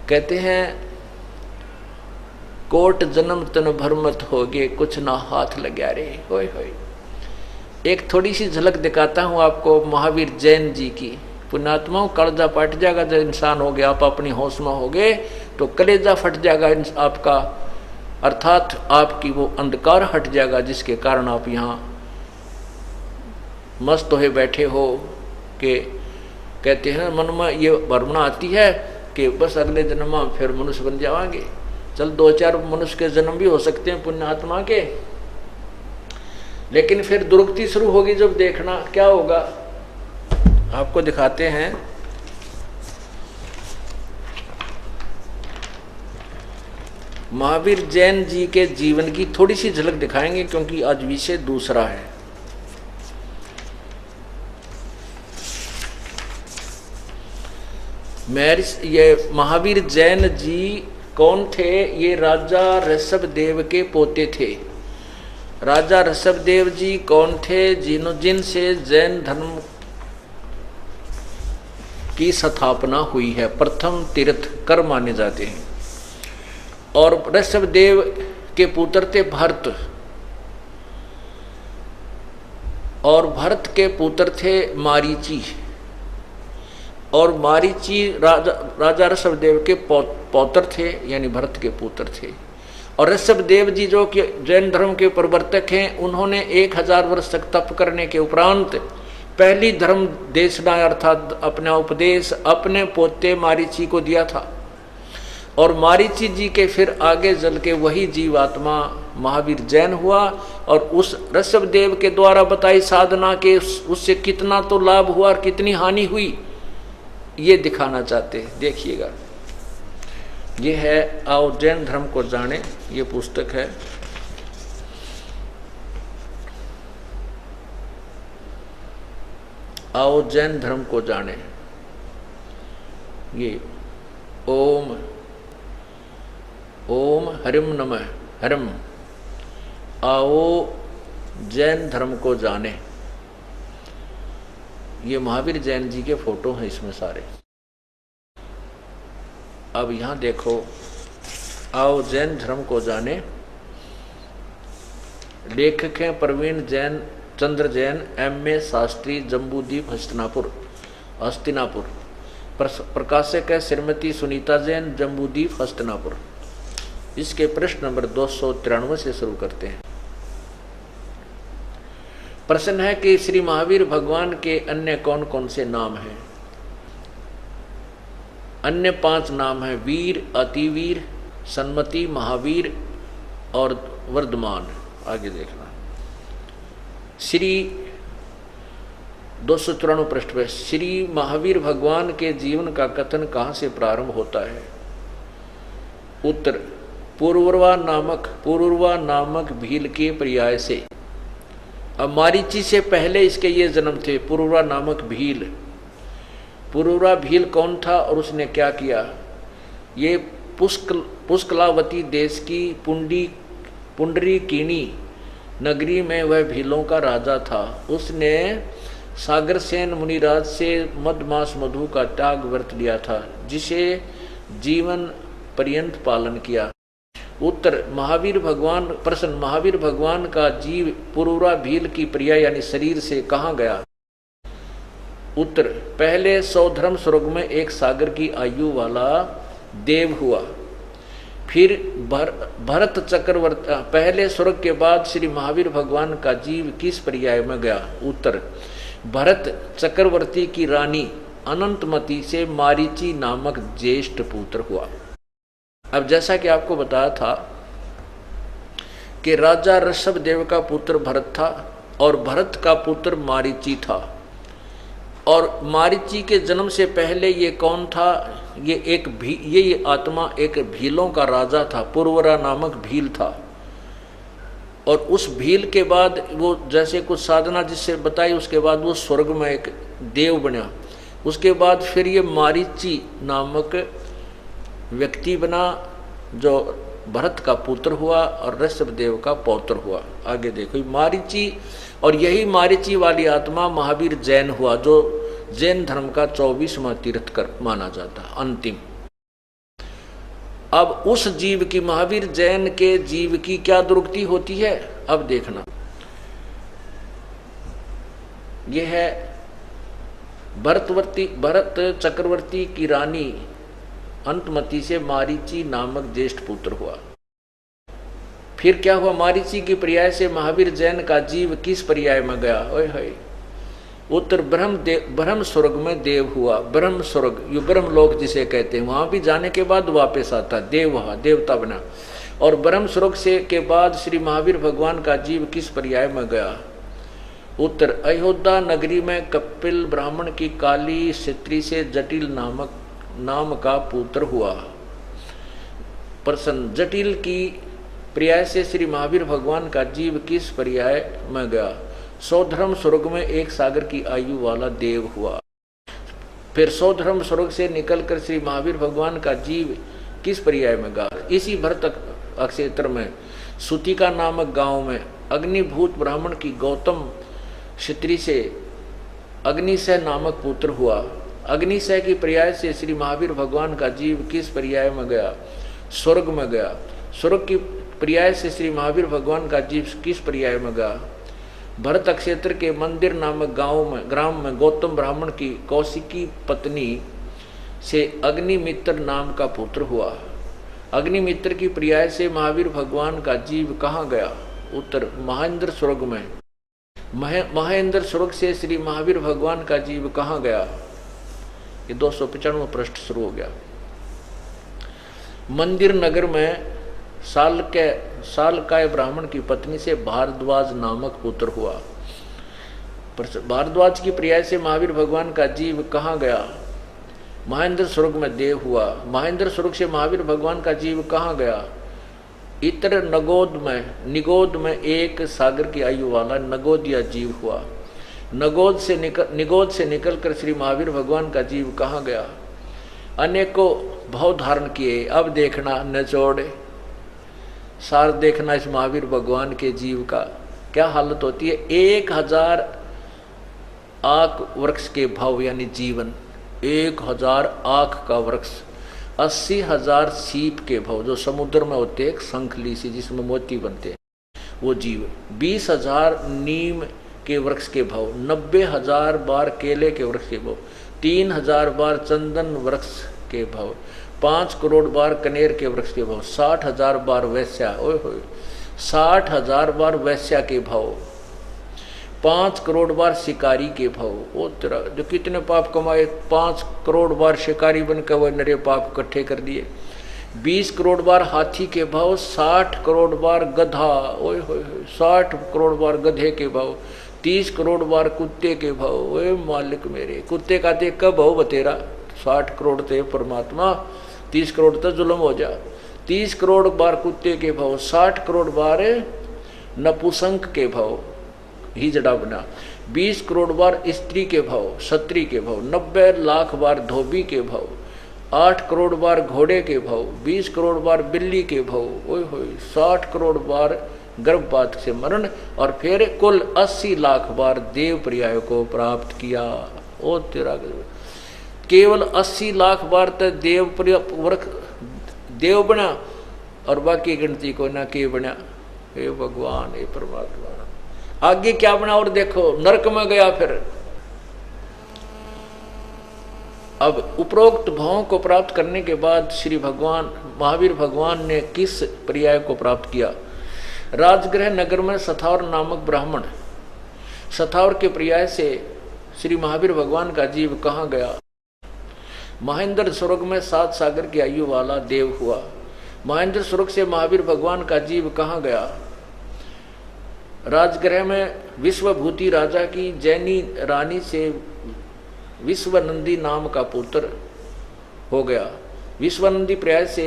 कहते हैं कोट जन्म तन भरमत होगे कुछ ना हाथ लग्या रे। होय होय। एक थोड़ी सी झलक दिखाता हूँ आपको महावीर जैन जी की। पुण्यात्माओं, कलेजा फट जाएगा जब इंसान हो गया, आप अपनी होश में हो गए तो कलेजा फट जाएगा आपका, अर्थात आपकी वो अंधकार हट जाएगा जिसके कारण आप यहाँ मस्त होए बैठे हो। कि कहते हैं मन में ये भावना आती है कि बस अगले जन्म में फिर मनुष्य बन जाएंगे। चल 2-4 मनुष्य के जन्म भी हो सकते हैं पुण्यात्मा के, लेकिन फिर दुर्गति शुरू होगी। जब देखना क्या होगा आपको दिखाते हैं। महावीर जैन जी के जीवन की थोड़ी सी झलक दिखाएंगे क्योंकि आज विषय दूसरा है। ये महावीर जैन जी कौन थे? ये राजा ऋषभदेव के पोते थे। राजा ऋषभदेव जी कौन थे? जिनसे जैन धर्म की स्थापना हुई है, प्रथम तीर्थकर माने जाते हैं। और ऋषभदेव के पुत्र थे भरत, और भरत के पुत्र थे मारीची, और मारीची राजा ऋषभदेव के पौत्र थे, यानी भरत के पुत्र थे। और ऋषभदेव जी जो कि जैन धर्म के प्रवर्तक हैं, उन्होंने 1000 वर्ष तक तप करने के उपरांत पहली धर्म देशना अर्थात अपना उपदेश अपने पोते मारीची को दिया था। और मारीची जी के फिर आगे चल के वही जीवात्मा महावीर जैन हुआ, और उस ऋषभदेव के द्वारा बताई साधना के उससे कितना तो लाभ हुआ और कितनी हानि हुई, ये दिखाना चाहते हैं। देखिएगा, ये है आओ जैन धर्म को जाने, ये पुस्तक है। आओ जैन धर्म को जाने, ये ओम ओम हरिम नमः हरिम, आओ जैन धर्म को जाने। ये महावीर जैन जी के फोटो हैं इसमें सारे। अब यहाँ देखो, आओ जैन धर्म को जाने। लेखक हैं प्रवीण जैन, चंद्र जैन, M.A. शास्त्री, जम्बूद्वीप हस्तिनापुर। प्रकाशक है श्रीमती सुनीता जैन, जम्बूद्वीप हस्तिनापुर। इसके प्रश्न नंबर 293 से शुरू करते हैं। प्रश्न है कि श्री महावीर भगवान के अन्य कौन कौन से नाम हैं? अन्य 5 नाम हैं: वीर, अतिवीर, सन्मति, महावीर और वर्धमान। आगे देखना। श्री 294 पृष्ठ पे श्री महावीर भगवान के जीवन का कथन कहाँ से प्रारंभ होता है? उत्तर, पुरुरवा नामक भील के पर्याय से। अब मारीची से पहले इसके ये जन्म थे, पुरुरवा नामक भील। पुरुरवा भील कौन था और उसने क्या किया? ये पुष्कलावती देश की पुंडरीकिनी नगरी में वह भीलों का राजा था। उसने सागरसेन मुनिराज से मधमास मधु का त्याग व्रत लिया था, जिसे जीवन पर्यंत पालन किया। उत्तर, महावीर भगवान प्रश्न, महावीर भगवान का जीव पुरुरवा भील की प्रिया यानी शरीर से कहाँ गया? उत्तर, पहले सौधर्म स्वर्ग में एक सागर की आयु वाला देव हुआ। फिर भरत चक्रवर्ती, पहले स्वर्ग के बाद श्री महावीर भगवान का जीव किस पर्याय में गया? उत्तर, भरत चक्रवर्ती की रानी अनंतमती से मारीची नामक ज्येष्ठ पुत्र हुआ। अब जैसा कि आपको बताया था कि राजा ऋषभदेव का पुत्र भरत था और भरत का पुत्र मारीची था। और मारीची के जन्म से पहले ये कौन था? ये आत्मा एक भीलों का राजा था, पुरुरवा नामक भील था। और उस भील के बाद वो जैसे कुछ साधना जिससे बताई, उसके बाद वो स्वर्ग में एक देव बना। उसके बाद फिर ये मारीची नामक व्यक्ति बना जो भरत का पुत्र हुआ और ऋषभदेव का पौत्र हुआ। आगे देखो, मारीची, और यही मारीची वाली आत्मा महावीर जैन हुआ, जो जैन धर्म का 24वां तीर्थकर माना जाता, अंतिम। अब उस जीव की, महावीर जैन के जीव की क्या दुर्गति होती है। अब देखना, यह है भरत चक्रवर्ती की रानी अंतमती से मारीची नामक ज्येष्ठ पुत्र हुआ। फिर क्या हुआ, मारीची की पर्याय से महावीर जैन का जीव किस पर्याय में गया। ओए होए, उत्तर ब्रह्म स्वर्ग में देव हुआ। ब्रह्म स्वर्ग, यो ब्रह्म लोक जिसे कहते हैं, वहां भी जाने के बाद वापस आता देव हुआ, देवता बना। और ब्रह्म स्वर्ग से के बाद श्री महावीर भगवान का जीव किस पर्याय में गया। उत्तर अयोध्या नगरी में कपिल ब्राह्मण की काली स्त्री से जटिल नाम का पुत्र हुआ। प्रश्न, जटिल की पर्याय से श्री महावीर भगवान का जीव किस पर्याय में गया। सौधर्म स्वर्ग में एक सागर की आयु वाला देव हुआ। फिर सौधर्म स्वर्ग से निकलकर श्री महावीर भगवान का जीव किस पर्याय में गया। इसी भरत क्षेत्र में सुतिका नामक गांव में अग्निभूत ब्राह्मण की गौतम क्षत्रि से अग्निशय नामक पुत्र हुआ। अग्निशय की पर्याय से श्री महावीर भगवान का जीव किस पर्याय में गया। स्वर्ग में गया। स्वर्ग की पर्याय से श्री महावीर भगवान का जीव किस पर्याय में गया। भरत क्षेत्र के मंदिर नामक ग्राम में गौतम ब्राह्मण की कौशिकी पत्नी से अग्निमित्र नाम का पुत्र हुआ। अग्निमित्र की पर्याय से महावीर भगवान का जीव कहाँ गया। उत्तर महेंद्र स्वर्ग में। महेंद्र स्वर्ग से श्री महावीर भगवान का जीव कहाँ गया। ये 295 पृष्ठ शुरू हो गया। मंदिर नगर में सालकाय ब्राह्मण की पत्नी से भारद्वाज नामक पुत्र हुआ। भारद्वाज की पर्याय से महावीर भगवान का जीव कहाँ गया। महेंद्र स्वर्ग में देव हुआ। महेंद्र स्वर्ग से महावीर भगवान का जीव कहाँ गया। इतर निगोद में एक सागर की आयु वाला नगोदिया जीव हुआ। निगोद से निकलकर श्री महावीर भगवान का जीव कहाँ गया। अनेकों भाव धारण किए। अब देखना निचोड़ सार देखना इस महावीर भगवान के जीव का क्या हालत होती है। 1000 आक वृक्ष के भाव यानी जीवन, 1000 आक का वृक्ष, 80,000 सीप के भाव जो समुद्र में होते हैं, शंखली सी जिसमें मोती बनते हैं वो जीव, 20,000 नीम के वृक्ष के भाव, 90,000 बार केले के वृक्ष के भाव, 3,000 बार चंदन वृक्ष के भाव, 5 करोड़ बार कनेर के वृक्ष के भाव, 60,000 बार वैश्या, ओए होए 60,000 बार वैश्या के भाव, 5 करोड़ बार शिकारी के भाव। वो तेरा जो कितने पाप कमाए, 5 करोड़ बार शिकारी बनकर वह नरे पाप इकट्ठे कर दिए। 20 करोड़ बार हाथी के भाव, 60 करोड़ बार गधा, ओए होए 60 करोड़ बार गधे के भाव, 30 करोड़ बार कुत्ते के भाव। ओए मालिक मेरे, कुत्ते का ते कब हो बतेरा, 60 करोड़ ते परमात्मा, 30 करोड़ तो जुल्म हो जा। 30 करोड़ बार कुत्ते के भाव, 60 करोड़ बार नपुसंक के भाव ही जड़ा बना, 20 करोड़ बार स्त्री के भाव, क्षत्रिय के भाव, 90 लाख बार धोबी के भाव, 8 करोड़ बार घोड़े के भाव, 20 करोड़ बार बिल्ली के भाव, ओए होए 60 करोड़ बार गर्भपात से मरण, और फिर कुल 80 लाख बार देव पर्याय को प्राप्त किया। ओ तेरा केवल 80 लाख बार तक देव बना और बाकी गिनती को ना के बना। हे भगवान, हे परमात्मा, आगे क्या बना और देखो, नरक में गया। फिर अब उपरोक्त भावों को प्राप्त करने के बाद श्री भगवान महावीर भगवान ने किस पर्याय को प्राप्त किया। राजगृह नगर में सथावर नामक ब्राह्मण, सथावर के पर्याय से श्री महावीर भगवान का जीव कहाँ गया। महेंद्र स्वर्ग में 7 सागर की आयु वाला देव हुआ। महेंद्र स्वर्ग से महावीर भगवान का जीव कहाँ गया। राजगृह में विश्वभूति राजा की जैनी रानी से विश्वनंदी नाम का पुत्र हो गया। विश्वनंदी पर्याय से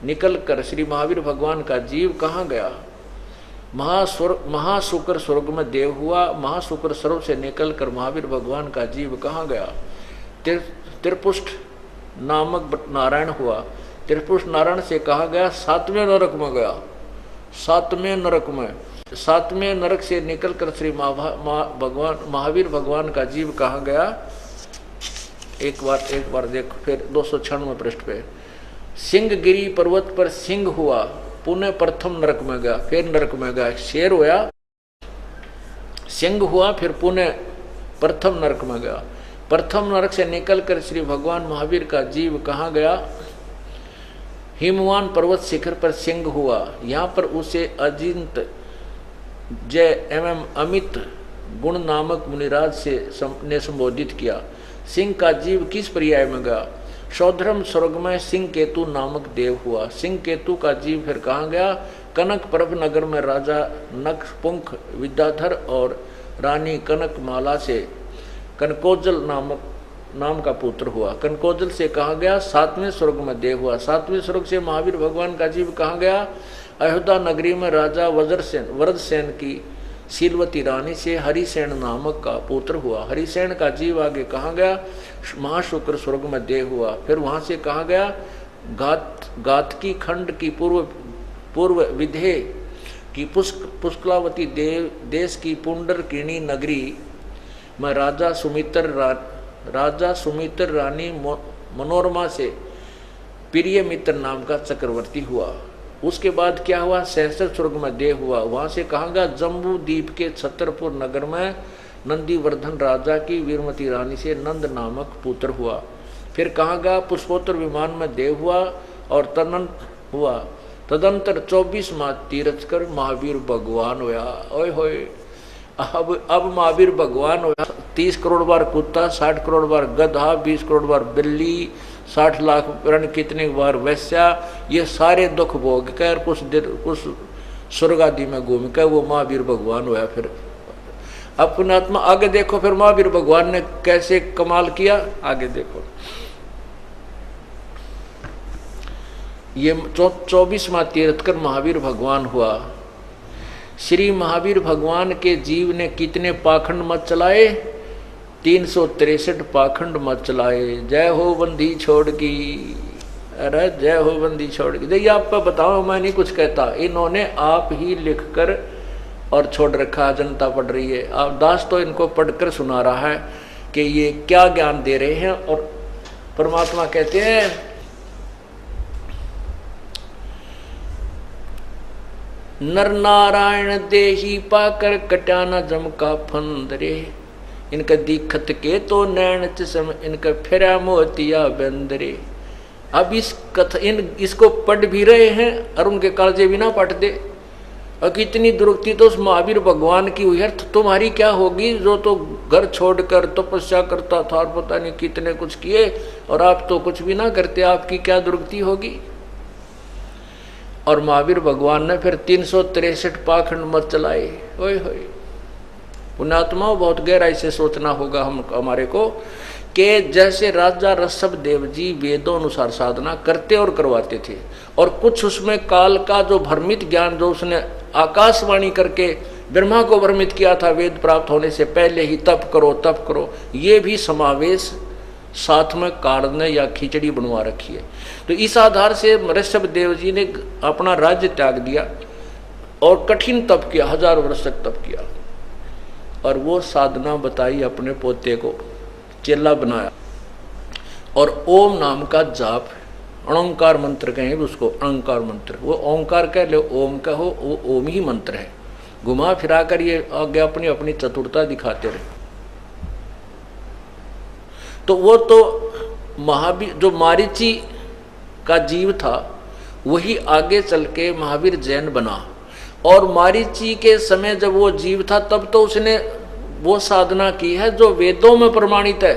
निकलकर श्री महावीर भगवान का जीव कहाँ गया। महाशुक्र स्वर्ग में देव हुआ। महाशुक्र स्वर्ग से निकलकर महावीर भगवान का जीव कहाँ गया। त्रिपुष्ट नामक नारायण हुआ। त्रिपुष्ट नारायण से कहा गया 7वें नरक में गया। 7वें नरक में, 7वें नरक से निकलकर श्री महावीर भगवान का जीव कहाँ गया। एक बार देखो फिर 296 पृष्ठ पे। सिंहगिरी पर्वत पर सिंह हुआ, पुनः प्रथम नरक में गया, फिर नरक में गया। शेर होया, सिंह हुआ, फिर पुनः प्रथम नरक में गया। प्रथम नरक से निकलकर श्री भगवान महावीर का जीव कहाँ गया? हिमवान पर्वत शिखर पर सिंह हुआ। यहाँ पर उसे अजिंत जय एवं अमित गुण नामक मुनिराज ने संबोधित किया। सिंह का जीव किस पर्याय में गया? सौधर्म स्वर्ग में सिंह केतु नामक देव हुआ। सिंह केतु का जीव फिर कहाँ गया? कनक प्रभ नगर में राजा नखपुंख विद्याधर और रानी कनकमाला से कनकोजल नाम का पुत्र हुआ। कनकोजल से कहा गया? 7वें स्वर्ग में देव हुआ। 7वें स्वर्ग से महावीर भगवान का जीव कहाँ गया? अयोध्या नगरी में राजा वज्रसेन की शीलवती रानी से हरिसेन नामक का पुत्र हुआ। हरिसेन का जीव आगे कहाँ गया? महाशुक्र स्वर्ग में देव हुआ। फिर वहाँ से कहाँ गया? गातकी खंड की पूर्व विधे की पुष्कलावती देश की पुंडरकिणी नगरी में राजा सुमित्र रानी मनोरमा से प्रिय मित्र नाम का चक्रवर्ती हुआ। उसके बाद क्या हुआ? 66 स्वर्ग में देव हुआ। वहाँ से कहाँ गया? जम्बू द्वीप के छतरपुर नगर में नंदीवर्धन राजा की वीरमती रानी से नंद नामक पुत्र हुआ। फिर कहाँ गया? पुष्पोत्तर विमान में देव हुआ और तदंतर 24 माह तीर्थ कर महावीर भगवान होया। ओए होए, अब महावीर भगवान होया। 30 करोड़ बार कुत्ता, 60 करोड़ बार गधा, 20 करोड़ बार बिल्ली, 60 लाख रण कितने बार वैश्या, ये सारे दुख भोग कर कुछ स्वर्ग आदि में घूम कर वो महावीर भगवान होया। फिर अपने आत्मा आगे देखो, फिर महावीर भगवान ने कैसे कमाल किया, आगे देखो। ये 24वां तीर्थकर महावीर भगवान हुआ। श्री महावीर भगवान के जीव ने कितने पाखंड मत चलाए? 363 पाखंड मत चलाए। जय हो बंदी छोड़ की, अरे जय हो बंदी छोड़ की। देखिए आपको बताओ, मैं नहीं कुछ कहता, इन्होंने आप ही लिखकर और छोड़ रखा, जनता पढ़ रही है। आप दास तो इनको पढ़कर सुना रहा है कि ये क्या ज्ञान दे रहे हैं। और परमात्मा कहते हैं नर नारायण देही पाकर कट्याना जम का फंदरे, इनका दिखत के तो नैन चम इनका फेरा मोतिया बंदरे। अब इसको पढ़ भी रहे हैं और उनके कालजे भी ना पढ़ दे। और कितनी दुरुक्ति तो उस महावीर भगवान की हुई है। तुम्हारी क्या होगी, जो तो घर छोड़कर तपस्या करता था और पता नहीं कितने कुछ किए और आप तो कुछ भी ना करते, आपकी क्या दुरुक्ति होगी। और महावीर भगवान ने फिर 363 पाखंड मत चलाए। ओए होए, पुण्यात्माओं बहुत गहराई से सोचना होगा हमारे को कि जैसे राजा ऋषभ देव जी वेदों अनुसार साधना करते और करवाते थे, और कुछ उसमें काल का जो भ्रमित ज्ञान जो उसने आकाशवाणी करके ब्रह्मा को भ्रमित किया था वेद प्राप्त होने से पहले ही, तप करो, ये भी समावेश साथ में कार्ड ने या खिचड़ी बनवा रखी है। तो इस आधार से ऋषभ देव जी ने अपना राज्य त्याग दिया और कठिन तप किया, 1000 वर्ष तक तप किया, और वो साधना बताई अपने पोते को, चेला बनाया, और ओम नाम का जाप, अणंकार मंत्र कहें उसको, अणंकार मंत्र, वो ओंकार कह लो, ओम कहो, वो ओम ही मंत्र है। घुमा फिरा कर ये आगे अपनी अपनी चतुरता दिखाते रहे। तो वो तो महावीर जो मारीची का जीव था वही आगे चल के महावीर जैन बना। और मारीची के समय जब वो जीव था तब तो उसने वो साधना की है जो वेदों में प्रमाणित है,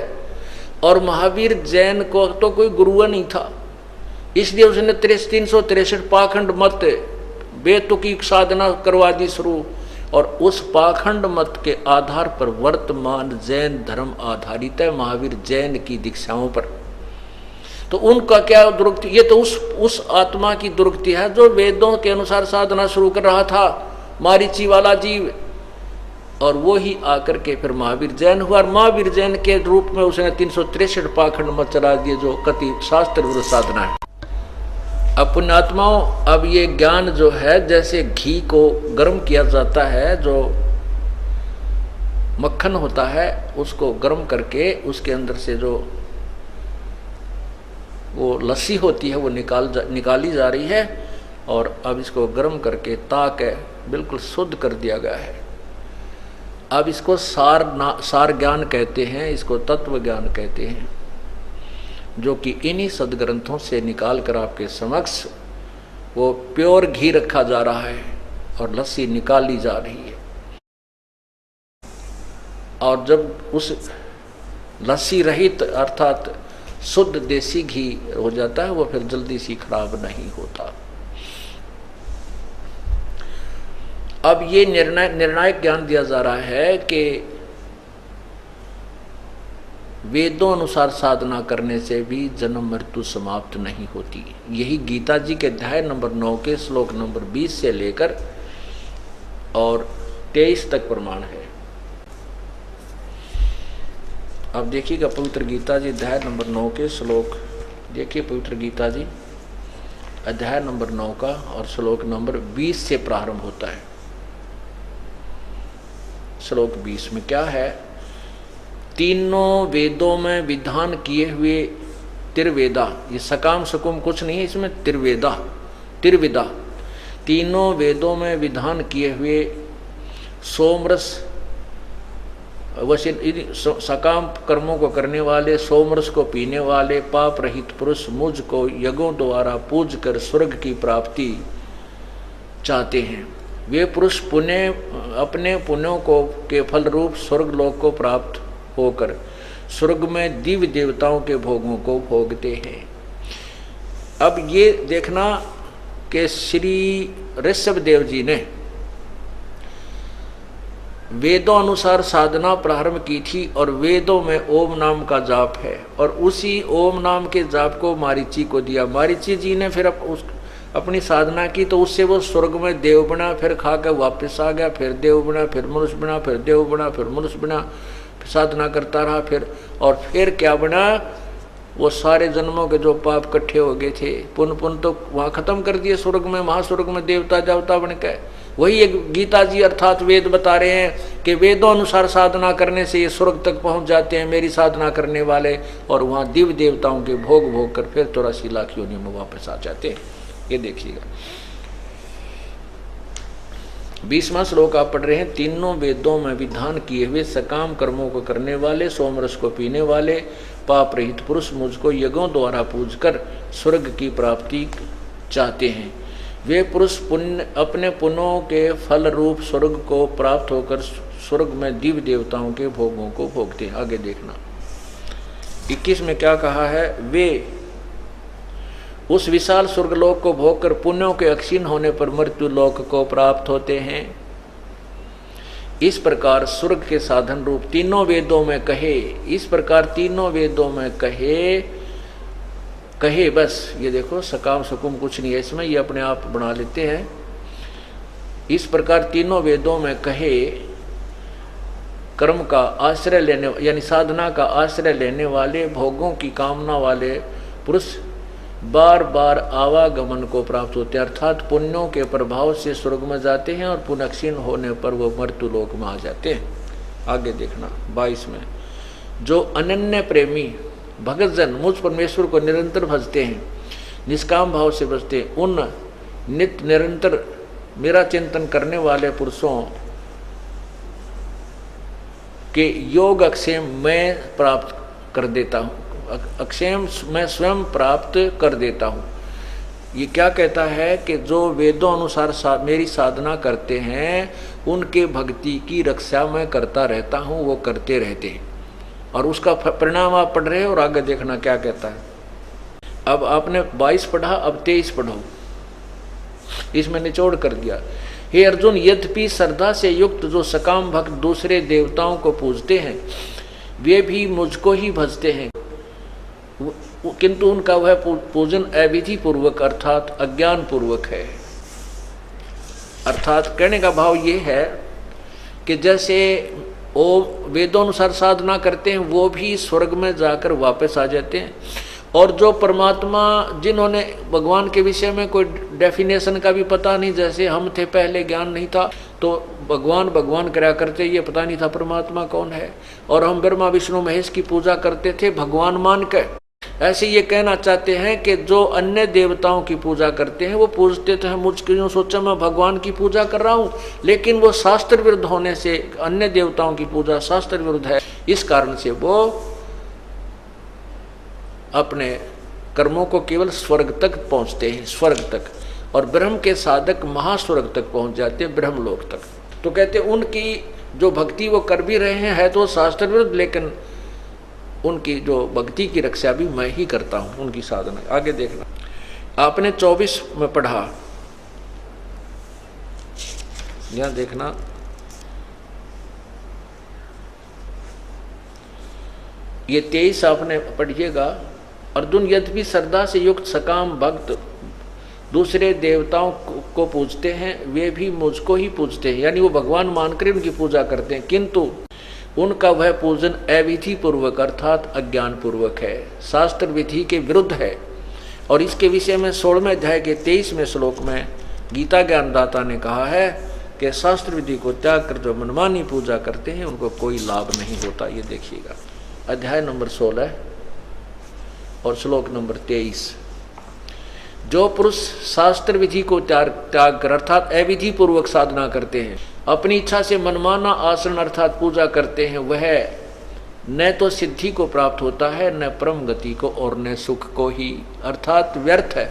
और महावीर जैन को तो कोई गुरु नहीं था, इसलिए उसने 363 पाखंड मत बेतुकी साधना करवा दी शुरू। और उस पाखंड मत के आधार पर वर्तमान जैन धर्म आधारित है, महावीर जैन की दीक्षाओं पर। तो उनका क्या दुरुक्ति, ये तो उस आत्मा की दुरुक्ति है जो वेदों के अनुसार साधना शुरू कर रहा था, मारीची वाला जीव, और वो ही आकर के फिर महावीर जैन हुआ। और महावीर जैन के रूप में उसने 363 पाखंड मत चला दिए जो कति शास्त्र विरुद्ध साधना है। अब पुण्यात्माओं, अब ये ज्ञान जो है जैसे घी को गर्म किया जाता है, जो मक्खन होता है उसको गर्म करके उसके अंदर से जो वो लस्सी होती है वो निकाली जा रही है। और अब इसको गर्म करके ताक है बिल्कुल शुद्ध कर दिया गया है। अब इसको सार ज्ञान कहते हैं, इसको तत्व ज्ञान कहते हैं, जो कि इन्हीं सदग्रंथों से निकाल कर आपके समक्ष वो प्योर घी रखा जा रहा है और लस्सी निकाली जा रही है। और जब उस लस्सी रहित अर्थात शुद्ध देसी घी हो जाता है वो फिर जल्दी सी खराब नहीं होता। अब ये निर्णायक ज्ञान दिया जा रहा है कि वेदों अनुसार साधना करने से भी जन्म मृत्यु समाप्त नहीं होती। यही गीता जी के अध्याय नंबर 9 के श्लोक नंबर 20 से लेकर और 23 तक प्रमाण है। अब देखिएगा पवित्र गीता जी अध्याय नंबर 9 के श्लोक, देखिए पवित्र गीता जी अध्याय नंबर 9 का और श्लोक नंबर 20 से प्रारंभ होता है। श्लोक 20 में क्या है? तीनों वेदों में विधान किए हुए त्रिवेदा, ये सकाम सकुम कुछ नहीं है इसमें, त्रिविदा तीनों वेदों में विधान किए हुए सोमरस वैसे सकाम कर्मों को करने वाले, सोमरस को पीने वाले पाप रहित पुरुष मुझ को यज्ञों द्वारा पूज कर स्वर्ग की प्राप्ति चाहते हैं। वे पुरुष अपने पुण्यों को के फल रूप स्वर्ग लोक को प्राप्त होकर स्वर्ग में दिव्य देवताओं के भोगों को भोगते हैं। अब ये देखना कि श्री ऋषभ देव जी ने वेदों अनुसार साधना प्रारंभ की थी और वेदों में ओम नाम का जाप है और उसी ओम नाम के जाप को मारीची को दिया। मारीची जी ने फिर अपनी साधना की तो उससे वो स्वर्ग में देव बना, फिर खा कर वापस आ गया, फिर देव बना, फिर मनुष्य बना, फिर देव बना, फिर मनुष्य बना, साधना करता रहा फिर क्या बना? वो सारे जन्मों के जो पाप इकट्ठे हो गए थे पुण्य तो वहाँ खत्म कर दिए स्वर्ग में, महास्वर्ग में देवता देवता बन के। वही एक गीता जी अर्थात वेद बता रहे हैं कि वेदों अनुसार साधना करने से ये स्वर्ग तक पहुँच जाते हैं मेरी साधना करने वाले, और वहाँ दिव्य देवताओं के भोग भोग कर फिर 84 लाख योनियों में वापस आ जाते हैं। ये देखिएगा 20वां श्लोक आप पढ़ रहे हैं। तीनों वेदों में विधान किए हुए सकाम कर्मों को करने वाले, सोमरस को पीने वाले, पाप रहित पुरुष मुझको यज्ञों द्वारा पूजकर स्वर्ग की प्राप्ति चाहते हैं। वे पुरुष अपने पुण्यों के फल रूप स्वर्ग को प्राप्त होकर स्वर्ग में दिव्य देवताओं के भोगों को भोगते हैं। आगे देखना 21 में क्या कहा है? वे उस विशाल स्वर्गलोक को भोगकर पुण्यों के अक्षीण होने पर मृत्यु लोक को प्राप्त होते हैं। इस प्रकार स्वर्ग के साधन रूप तीनों वेदों में कहे, इस प्रकार तीनों वेदों में कहे बस ये देखो सकाम सकुम कुछ नहीं है इसमें, ये अपने आप बना लेते हैं। इस प्रकार तीनों वेदों में कहे कर्म का आश्रय लेने यानी साधना का आश्रय लेने वाले, भोगों की कामना वाले पुरुष बार बार आवागमन को प्राप्त होते हैं, अर्थात पुण्यों के प्रभाव से स्वर्ग में जाते हैं और पुण्यक्षीण होने पर वो मृत्यु लोक में आ जाते हैं। आगे देखना 22 में, जो अनन्य प्रेमी भगतजन मुझ परमेश्वर को निरंतर भजते हैं, निष्काम भाव से भजते हैं, उन नित्य निरंतर मेरा चिंतन करने वाले पुरुषों के योग अक्षेम मैं प्राप्त कर देता हूँ, अक्षेम मैं स्वयं प्राप्त कर देता हूँ। ये क्या कहता है कि जो वेदों अनुसार मेरी साधना करते हैं उनके भक्ति की रक्षा मैं करता रहता हूँ, वो करते रहते हैं और उसका परिणाम आप पढ़ रहे हैं। और आगे देखना क्या कहता है। अब आपने 22 पढ़ा, अब 23 पढ़ो, इसमें निचोड़ कर दिया। हे अर्जुन, यद्यपि श्रद्धा से युक्त जो सकाम भक्त दूसरे देवताओं को पूजते हैं वे भी मुझको ही भजते हैं, किंतु उनका वह पूजन अविधि पूर्वक अर्थात अज्ञान पूर्वक है। अर्थात कहने का भाव ये है कि जैसे वो वेदों अनुसार साधना करते हैं वो भी स्वर्ग में जाकर वापस आ जाते हैं, और जो परमात्मा जिन्होंने भगवान के विषय में कोई डेफिनेशन का भी पता नहीं, जैसे हम थे पहले ज्ञान नहीं था तो भगवान भगवान कराया करते, ये पता नहीं था परमात्मा कौन है, और हम ब्रह्मा विष्णु महेश की पूजा करते थे भगवान मान के, ऐसे ये कहना चाहते हैं कि जो अन्य देवताओं की पूजा करते हैं वो पूजते तो है, मुझको यूँ सोचा मैं भगवान की पूजा कर रहा हूँ, लेकिन वो शास्त्र विरुद्ध होने से, अन्य देवताओं की पूजा शास्त्र विरुद्ध है, इस कारण से वो अपने कर्मों को केवल स्वर्ग तक पहुँचते हैं, स्वर्ग तक, और ब्रह्म के साधक महास्वर्ग तक पहुँच जाते हैं, ब्रह्मलोक तक। तो कहते उनकी जो भक्ति वो कर भी रहे हैं है तो शास्त्र विरुद्ध, लेकिन उनकी जो भक्ति की रक्षा भी मैं ही करता हूं, उनकी साधना। आगे देखना, आपने 24 में पढ़ा, यहां देखना, ये 23 आपने पढ़िएगा। अर्जुन, यद्यपि श्रद्धा से युक्त सकाम भक्त दूसरे देवताओं को पूजते हैं, वे भी मुझको ही पूजते हैं, यानी वो भगवान मानकर उनकी पूजा करते हैं, किंतु उनका वह पूजन अविधि पूर्वक अर्थात अज्ञान पूर्वक है, शास्त्र विधि के विरुद्ध है। और इसके विषय में 16वें अध्याय के 23वें श्लोक में गीता ज्ञानदाता ने कहा है कि शास्त्र विधि को त्याग कर जो मनमानी पूजा करते हैं उनको कोई लाभ नहीं होता। ये देखिएगा, अध्याय नंबर 16 और श्लोक नंबर 23। जो पुरुष शास्त्र विधि को त्याग कर अर्थात अविधि पूर्वक साधना करते हैं, अपनी इच्छा से मनमाना आसन अर्थात पूजा करते हैं, वह न तो सिद्धि को प्राप्त होता है, न परम गति को, और न सुख को ही, अर्थात व्यर्थ है।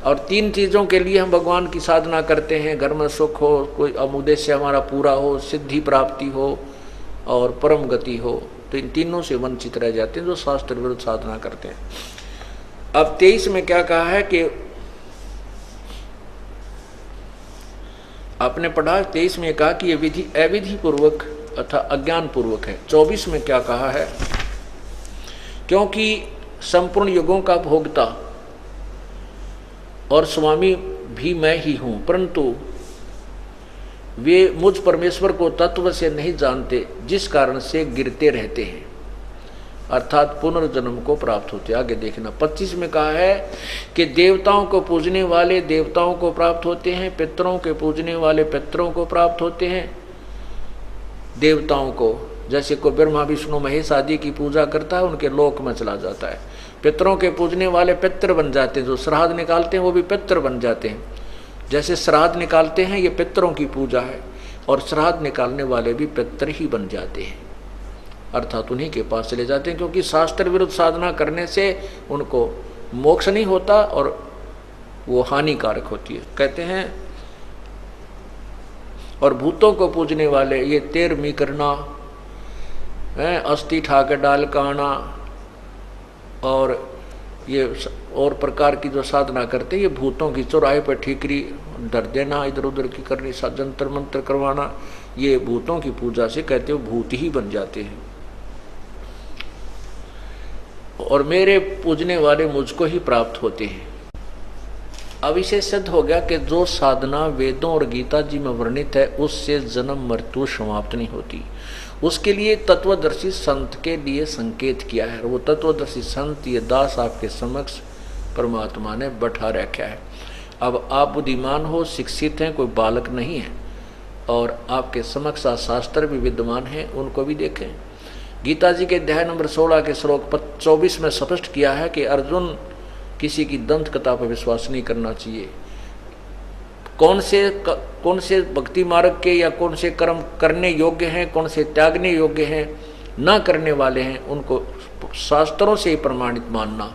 और 3 चीज़ों के लिए हम भगवान की साधना करते हैं, घर में सुख हो, कोई उद्देश्य हमारा पूरा हो, सिद्धि प्राप्ति हो और परम गति हो, तो इन तीनों से वंचित रह जाते हैं जो शास्त्र विरुद्ध साधना करते हैं। अब 23 में क्या कहा है कि आपने पढ़ा, 23 में कहा कि ये विधि अविधि पूर्वक अथवा अज्ञान पूर्वक है। 24 में क्या कहा है, क्योंकि संपूर्ण युगों का भोक्ता और स्वामी भी मैं ही हूं, परंतु वे मुझ परमेश्वर को तत्व से नहीं जानते, जिस कारण से गिरते रहते हैं, अर्थात पुनर्जन्म को प्राप्त होते। आगे देखना, 25 में कहा है कि देवताओं को पूजने वाले देवताओं को प्राप्त होते हैं, पितरों के पूजने वाले पितरों को प्राप्त होते हैं। देवताओं को जैसे कोई ब्रह्मा विष्णु महेश आदि की पूजा करता है, उनके लोक में चला जाता है। पितरों के पूजने वाले पितर बन जाते हैं, जो श्राद्ध निकालते हैं वो भी पितर बन जाते हैं। जैसे श्राद्ध निकालते हैं ये पितरों की पूजा है, और श्राद्ध निकालने वाले भी पितर ही बन जाते हैं, अर्थात उन्हीं के पास चले जाते हैं, क्योंकि शास्त्र विरुद्ध साधना करने से उनको मोक्ष नहीं होता और वो हानिकारक होती है, कहते हैं। और भूतों को पूजने वाले ये 13वीं करना है, अस्थि ठाकर डाल काना और ये और प्रकार की जो साधना करते हैं, ये भूतों की चौराहे पर ठीकरी धर देना, इधर उधर की करनी, जंतर मंत्र करवाना, ये भूतों की पूजा से कहते हो भूत ही बन जाते हैं। और मेरे पूजने वाले मुझको ही प्राप्त होते हैं। अब इसे सिद्ध हो गया कि जो साधना वेदों और गीता जी में वर्णित है उससे जन्म मृत्यु समाप्त नहीं होती। उसके लिए तत्वदर्शी संत के लिए संकेत किया है, वो तत्वदर्शी संत ये दास आपके समक्ष परमात्मा ने बैठा रखा है। अब आप बुद्धिमान हो, शिक्षित हैं, कोई बालक नहीं है, और आपके समक्ष शास्त्र भी विद्यमान हैं, उनको भी देखें। गीता जी के अध्याय नंबर 16 के श्लोक 24 में स्पष्ट किया है कि अर्जुन किसी की दंत कथा पर विश्वास नहीं करना चाहिए। कौन से भक्ति मार्ग के या कौन से कर्म करने योग्य हैं, कौन से त्यागने योग्य हैं, ना करने वाले हैं, उनको शास्त्रों से ही प्रमाणित मानना।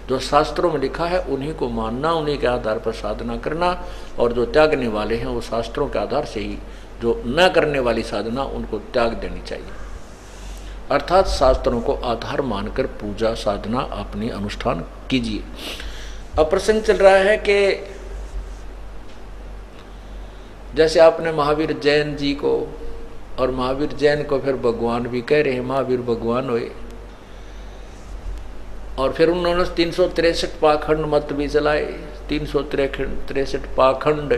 जो शास्त्रों में लिखा है उन्हीं को मानना, उन्हीं के आधार पर साधना करना, और जो त्यागने वाले हैं वो शास्त्रों के आधार से ही, जो न करने वाली साधना उनको त्याग देनी चाहिए। अर्थात शास्त्रों को आधार मानकर पूजा साधना अपनी अनुष्ठान कीजिए। अब प्रसंग चल रहा है कि जैसे आपने महावीर जैन जी को, और महावीर जैन को फिर भगवान भी कह रहे हैं, महावीर भगवान हुए, और फिर उन्होंने 363 पाखंड मत भी चलाए। 363 पाखंड,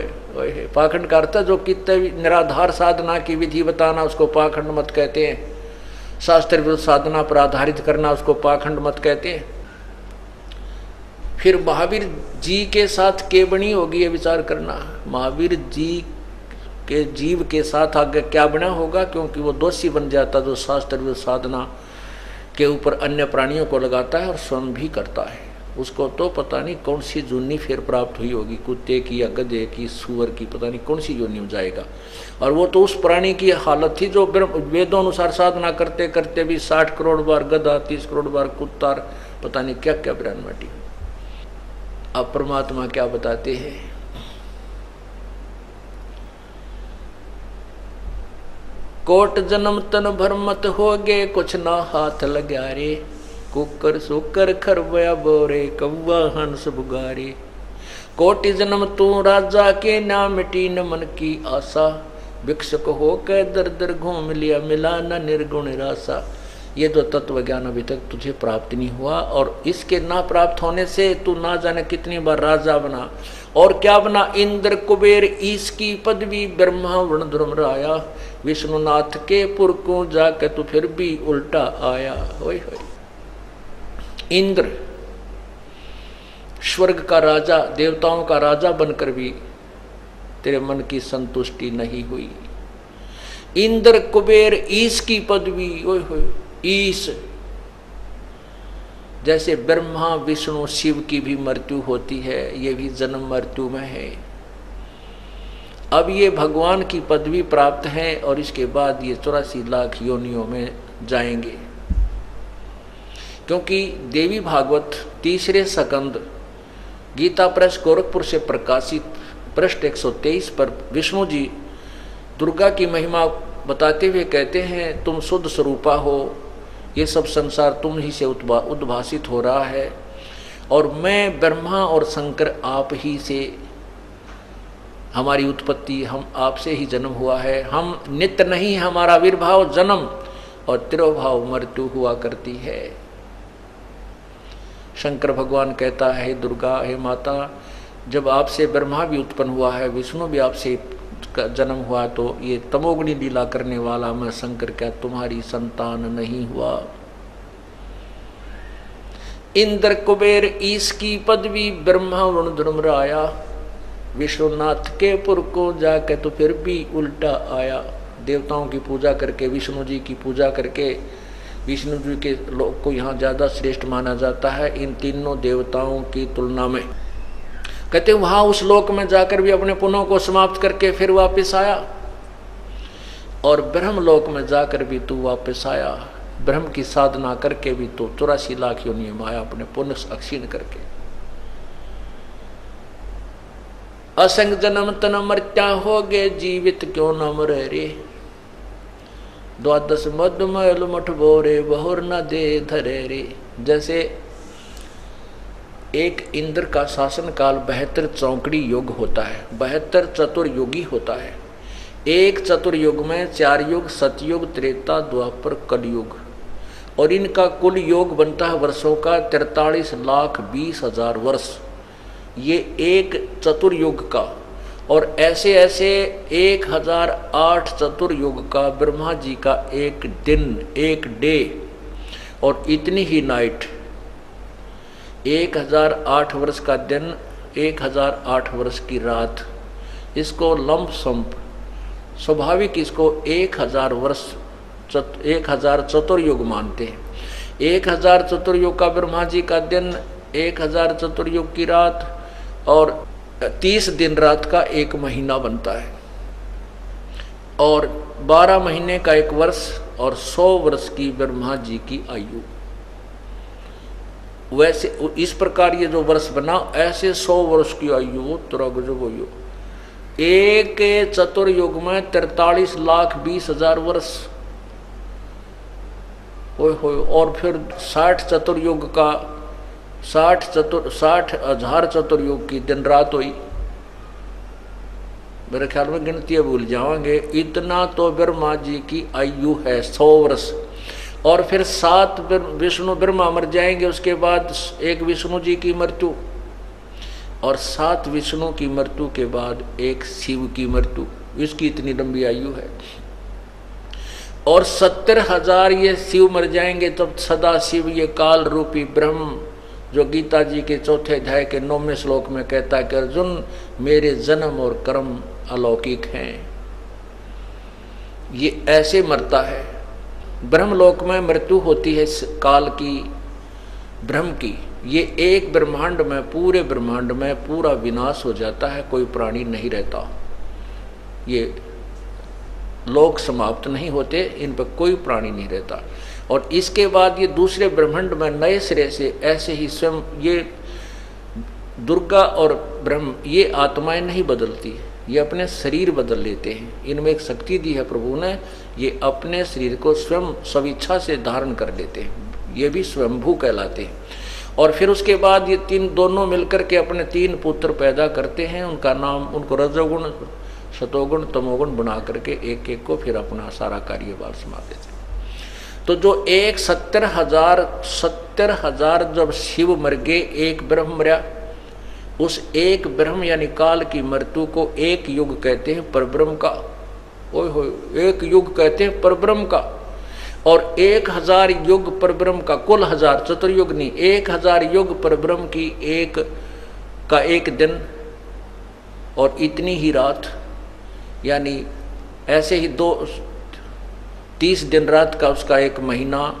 पाखंड का अर्थ जो कितने निराधार साधना की विधि बताना उसको पाखंड मत कहते हैं, शास्त्र विरुद्ध साधना पर आधारित करना उसको पाखंड मत कहते हैं। फिर महावीर जी के साथ क्या बनी होगी ये विचार करना, महावीर जी के जीव के साथ आगे क्या बना होगा, क्योंकि वो दोषी बन जाता जो शास्त्र विरुद्ध साधना के ऊपर अन्य प्राणियों को लगाता है और स्वयं भी करता है। उसको तो पता नहीं कौन सी जूनी फिर प्राप्त हुई होगी, कुत्ते की या गधे की, सूअर की, पता नहीं कौन सी योनि में जाएगा। और वो तो उस प्राणी की हालत थी जो वेदों अनुसार साधना करते करते भी 60 करोड़ बार गधा, 30 करोड़ बार कुत्ता, पता नहीं क्या क्या ब्रह्मटी। अब परमात्मा क्या बताते हैं, कोट जन्म तन भरमत हो गे, कुछ ना हाथ लगा रे, कुकर सुकर खरबया बोरे, कौवा हंस बुगारे। कोटि जन्म तू राजा के, ना मिटी न मन की आशा, भिक्षुक होकर दर दर घूम लिया, मिला न निर्गुण रासा। ये जो तत्व ज्ञान अभी तक तुझे प्राप्त नहीं हुआ, और इसके ना प्राप्त होने से तू ना जाने कितनी बार राजा बना, और क्या बना, इंद्र कुबेर ईश की पदवी, ब्रह्मा वर्ण ध्रुम राया, विष्णुनाथ के पुर को जाकर तू फिर भी उल्टा आया। होय होय। इंद्र स्वर्ग का राजा, देवताओं का राजा बनकर भी तेरे मन की संतुष्टि नहीं हुई। इंद्र कुबेर ईश की पदवी, ओए होए, ईश जैसे ब्रह्मा विष्णु शिव की भी मृत्यु होती है, ये भी जन्म मृत्यु में है। अब ये भगवान की पदवी प्राप्त है और इसके बाद ये 84 लाख योनियों में जाएंगे, क्योंकि देवी भागवत तीसरे स्कंद गीता प्रेस गोरखपुर से प्रकाशित पृष्ठ 123 पर विष्णु जी दुर्गा की महिमा बताते हुए कहते हैं, तुम शुद्ध स्वरूपा हो, ये सब संसार तुम ही से उद्भासित हो रहा है, और मैं ब्रह्मा और शंकर आप ही से, हमारी उत्पत्ति हम आपसे ही जन्म हुआ है, हम नित्य नहीं, हमारा आविर्भाव जन्म और तिरोभाव मृत्यु हुआ करती है। शंकर भगवान कहता है, दुर्गा हे माता, जब आपसे ब्रह्मा भी उत्पन्न हुआ है, विष्णु भी आपसे जन्म हुआ, तो ये तमोगुणी लीला करने वाला मैं शंकर क्या तुम्हारी संतान नहीं हुआ। इंद्र कुबेर ईश की पदवी, ब्रह्मा वरुण ध्रुम राया, विष्णुनाथ के पुर को जाके तो फिर भी उल्टा आया। देवताओं की पूजा करके, विष्णु जी की पूजा करके, विष्णु जी के लोक को यहाँ ज़्यादा श्रेष्ठ माना जाता है इन तीनों देवताओं की तुलना में। कहते वहाँ उस लोक में जाकर भी अपने पुण्यों को समाप्त करके फिर वापस आया, और ब्रह्म लोक में जाकर भी तू वापस आया, ब्रह्म की साधना करके भी तो 84 लाख योनि में आया अपने पुण्य अक्षीण करके। असंग जन्म तन मर्त्या हो गए, जीवित क्यों न मरे रे, द्वादश मधुमल मठ बोरे, बहुर न दे धरे रे। जैसे एक इंद्र का शासन काल 72 चौकड़ी युग होता है, 72 चतुर्युगी होता है। एक चतुर्युग में 4 युग, सतयुग, त्रेता, द्वापर, कलयुग, और इनका कुल योग बनता है वर्षों का 43,20,000 वर्ष, ये एक चतुर्युग का। और ऐसे ऐसे 1008 चतुर्युग का ब्रह्मा जी का एक दिन, एक डे, और इतनी ही नाइट, 1008 वर्ष का दिन, 1008 वर्ष की रात। इसको लंप संप स्वाभाविक इसको 1000 वर्ष 1000 चतुर्युग मानते हैं। 1000 चतुर्युग का ब्रह्मा जी का दिन, 1000 चतुर्युग की रात, और 30 दिन रात का एक महीना बनता है, और 12 महीने का एक वर्ष, और 100 वर्ष की ब्रह्मा जी की आयु। वैसे इस प्रकार ये जो वर्ष बना, ऐसे 100 वर्ष की आयु तेरा गजब हो। एक चतुर्युग में 43,20,000 वर्ष, और फिर 60 चतुर्युग का 60,000 चतुर्युग की दिन रात हुई। मेरे ख्याल में गिनती भूल जाओगे, इतना तो ब्रह्मा जी की आयु है 100 वर्ष। और फिर 7 विष्णु ब्रह्मा मर जाएंगे, उसके बाद एक विष्णु जी की मृत्यु, और 7 विष्णु की मृत्यु के बाद एक शिव की मृत्यु। इसकी इतनी लंबी आयु है। और 70,000 ये शिव मर जाएंगे, तब सदा शिव ये काल रूपी ब्रह्म, जो गीता जी के 4थे अध्याय के 9वें श्लोक में कहता है कि अर्जुन मेरे जन्म और कर्म अलौकिक हैं, ये ऐसे मरता है ब्रह्मलोक में मृत्यु होती है काल की, ब्रह्म की। ये एक ब्रह्मांड में, पूरे ब्रह्मांड में पूरा विनाश हो जाता है, कोई प्राणी नहीं रहता। ये लोक समाप्त नहीं होते, इन पर कोई प्राणी नहीं रहता। और इसके बाद ये दूसरे ब्रह्मांड में नए सिरे से ऐसे ही स्वयं ये दुर्गा और ब्रह्म, ये आत्माएं नहीं बदलती, ये अपने शरीर बदल लेते हैं। इनमें एक शक्ति दी है प्रभु ने, ये अपने शरीर को स्वयं स्वेच्छा से धारण कर लेते हैं, ये भी स्वयंभू कहलाते हैं। और फिर उसके बाद ये तीन दोनों मिलकर के अपने 3 पुत्र पैदा करते हैं, उनका नाम, उनको रजोगुण, सतोगुण, तमोगुण बना करके एक एक को फिर अपना सारा कार्यभार संभाल देते हैं। तो जो 70,000 जब शिव मर गए, एक ब्रह्म मरा, उस एक ब्रह्म यानी काल की मृत्यु को एक युग कहते हैं परब्रह्म का। ओए हो, एक युग कहते हैं परब्रह्म का। और 1000 युग परब्रह्म का, कुल 1000, चतुर्युग नहीं, 1000 युग परब्रह्म की एक दिन और इतनी ही रात, यानी ऐसे ही 30 दिन रात का उसका एक महीना,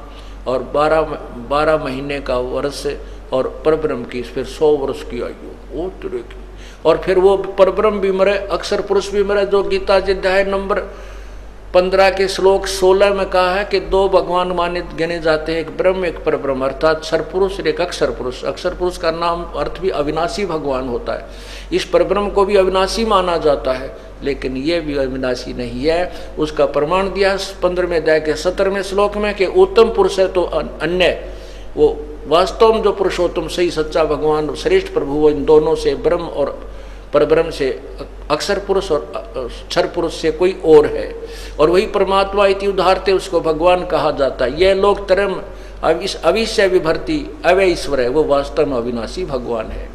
और 12 महीने का वर्ष, और परब्रह्म की फिर 100 वर्ष की आयु, वो तरह की। और फिर वो परब्रह्म भी मरे, अक्षर पुरुष भी मरे, जो गीता जी अध्याय नंबर 15 के श्लोक 16 में कहा है कि 2 भगवान माने गिने जाते हैं, एक ब्रह्म एक परब्रह्म, अर्थात क्षरपुरुष और एक अक्षर पुरुष। अक्षर पुरुष का नाम अर्थ भी अविनाशी भगवान होता है। इस परब्रह्म को भी अविनाशी माना जाता है, लेकिन ये भी अविनाशी नहीं है। उसका प्रमाण दिया 15वें अध्याय के 17वें श्लोक में कि उत्तम पुरुष है तो अन्य, वो वास्तव में जो पुरुषोत्तम सही सच्चा भगवान श्रेष्ठ प्रभु, वो इन दोनों से, ब्रह्म और परब्रह्म से, अक्षर पुरुष और क्षर पुरुष से कोई और है, और वही परमात्मा इति उदाहरते उसको भगवान कहा जाता है। यह लोग तरम अविश्य विभर्ति अवय ईश्वर है, वो वास्तव में अविनाशी भगवान है।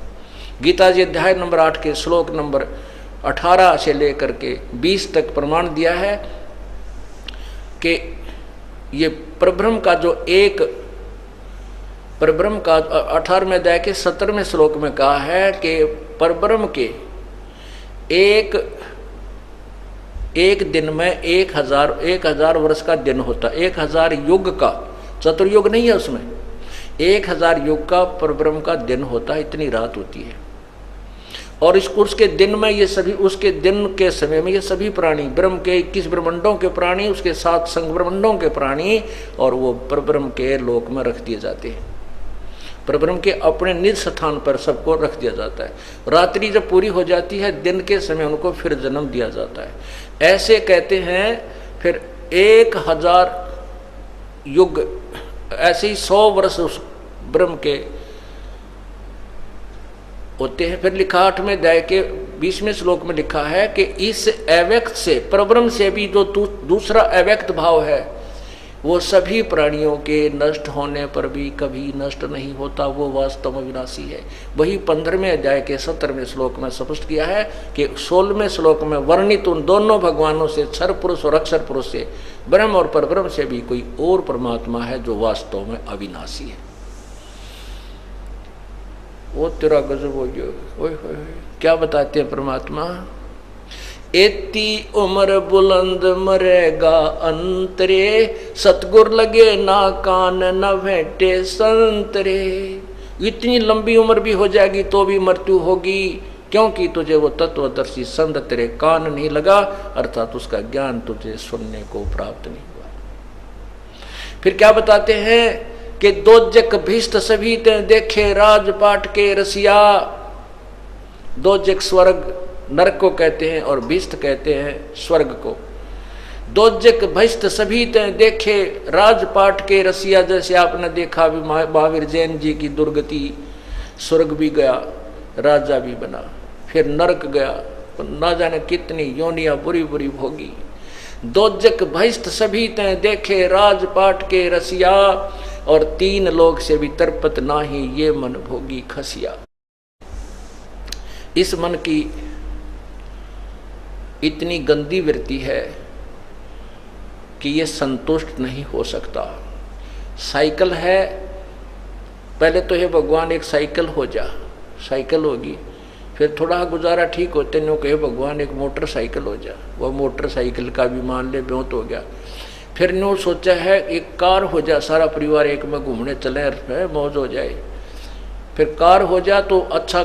गीता जी अध्याय नंबर 8 के श्लोक नंबर 18 से लेकर के 20 तक प्रमाण दिया है कि ये परब्रह्म का जो एक परब्रह्म का 18वें अध्याय के 17वें श्लोक में कहा है कि परब्रह्म के एक दिन में 1000 वर्ष का दिन होता, 1000 युग का, चतुर्युग नहीं है उसमें, 1000 युग का परब्रह्म का दिन होता है, इतनी रात होती है। और उसके दिन में ये सभी, उसके दिन के समय में ये सभी प्राणी, ब्रह्म के 21 ब्रह्मंडों के प्राणी, उसके 7 संग ब्रह्मंडों के प्राणी, और वो परब्रह्म के लोक में रख दिए जाते हैं। परब्रह्म के अपने निज स्थान पर सबको रख दिया जाता है। रात्रि जब पूरी हो जाती है, दिन के समय उनको फिर जन्म दिया जाता है। ऐसे कहते हैं। फिर 1000 युग, ऐसे ही 100 वर्ष उस ब्रह्म के होते हैं। फिर लिखा 8वें अध्याय के 20वें श्लोक में लिखा है कि इस अव्यक्त से, परब्रह्म से भी जो दूसरा अव्यक्त भाव है, वो सभी प्राणियों के नष्ट होने पर भी कभी नष्ट नहीं होता, वो वास्तव में विनाशी है। वही 15वें अध्याय के 17वें श्लोक में स्पष्ट किया है कि 16वें श्लोक में वर्णित उन दोनों भगवानों से, क्षर पुरुष और अक्षर पुरुष से, ब्रह्म और परब्रह्म से भी कोई और परमात्मा है जो वास्तव में अविनाशी है। वो तेरा गजब हो गया, क्या बताते हैं परमात्मा। एती उम्र बुलंद मरेगा अंतरे, सतगुर लगे ना कान न भेटे संतरे। इतनी लंबी उम्र भी हो जाएगी तो भी मृत्यु होगी, क्योंकि तुझे वो तत्वदर्शी संत तेरे कान नहीं लगा, अर्थात उसका ज्ञान तुझे सुनने को प्राप्त नहीं हुआ। फिर क्या बताते हैं कि दोजक भीष्ट सभी ते देखे राजपाट के रसिया। दोजक स्वर्ग नरक को कहते हैं और भीष्ट कहते हैं स्वर्ग को। दोजक भीष्ट सभी ते देखे राजपाट के रसिया, जैसे आपने देखा भी महावीर जैन जी की दुर्गति, स्वर्ग भी गया, राजा भी बना, फिर नरक गया, ना जाने कितनी योनियां बुरी बुरी भोगी। दोजक भीष्ट सभी ते देखे राजपाट के रसिया, और 3 लोक से भी तरपत नाही ये मन भोगी खसिया। इस मन की इतनी गंदी वृत्ति है कि ये संतुष्ट नहीं हो सकता। साइकिल है, पहले तो ये भगवान एक साइकिल हो जा, साइकिल होगी, फिर थोड़ा गुजारा ठीक होते नहीं कहे भगवान एक मोटरसाइकिल हो जा, वह मोटरसाइकिल का भी मान ले ब्योत हो गया। फिर न्यू सोचा है एक कार हो जाए, सारा परिवार एक में घूमने चले, मौज हो जाए। फिर कार हो जाए तो अच्छा,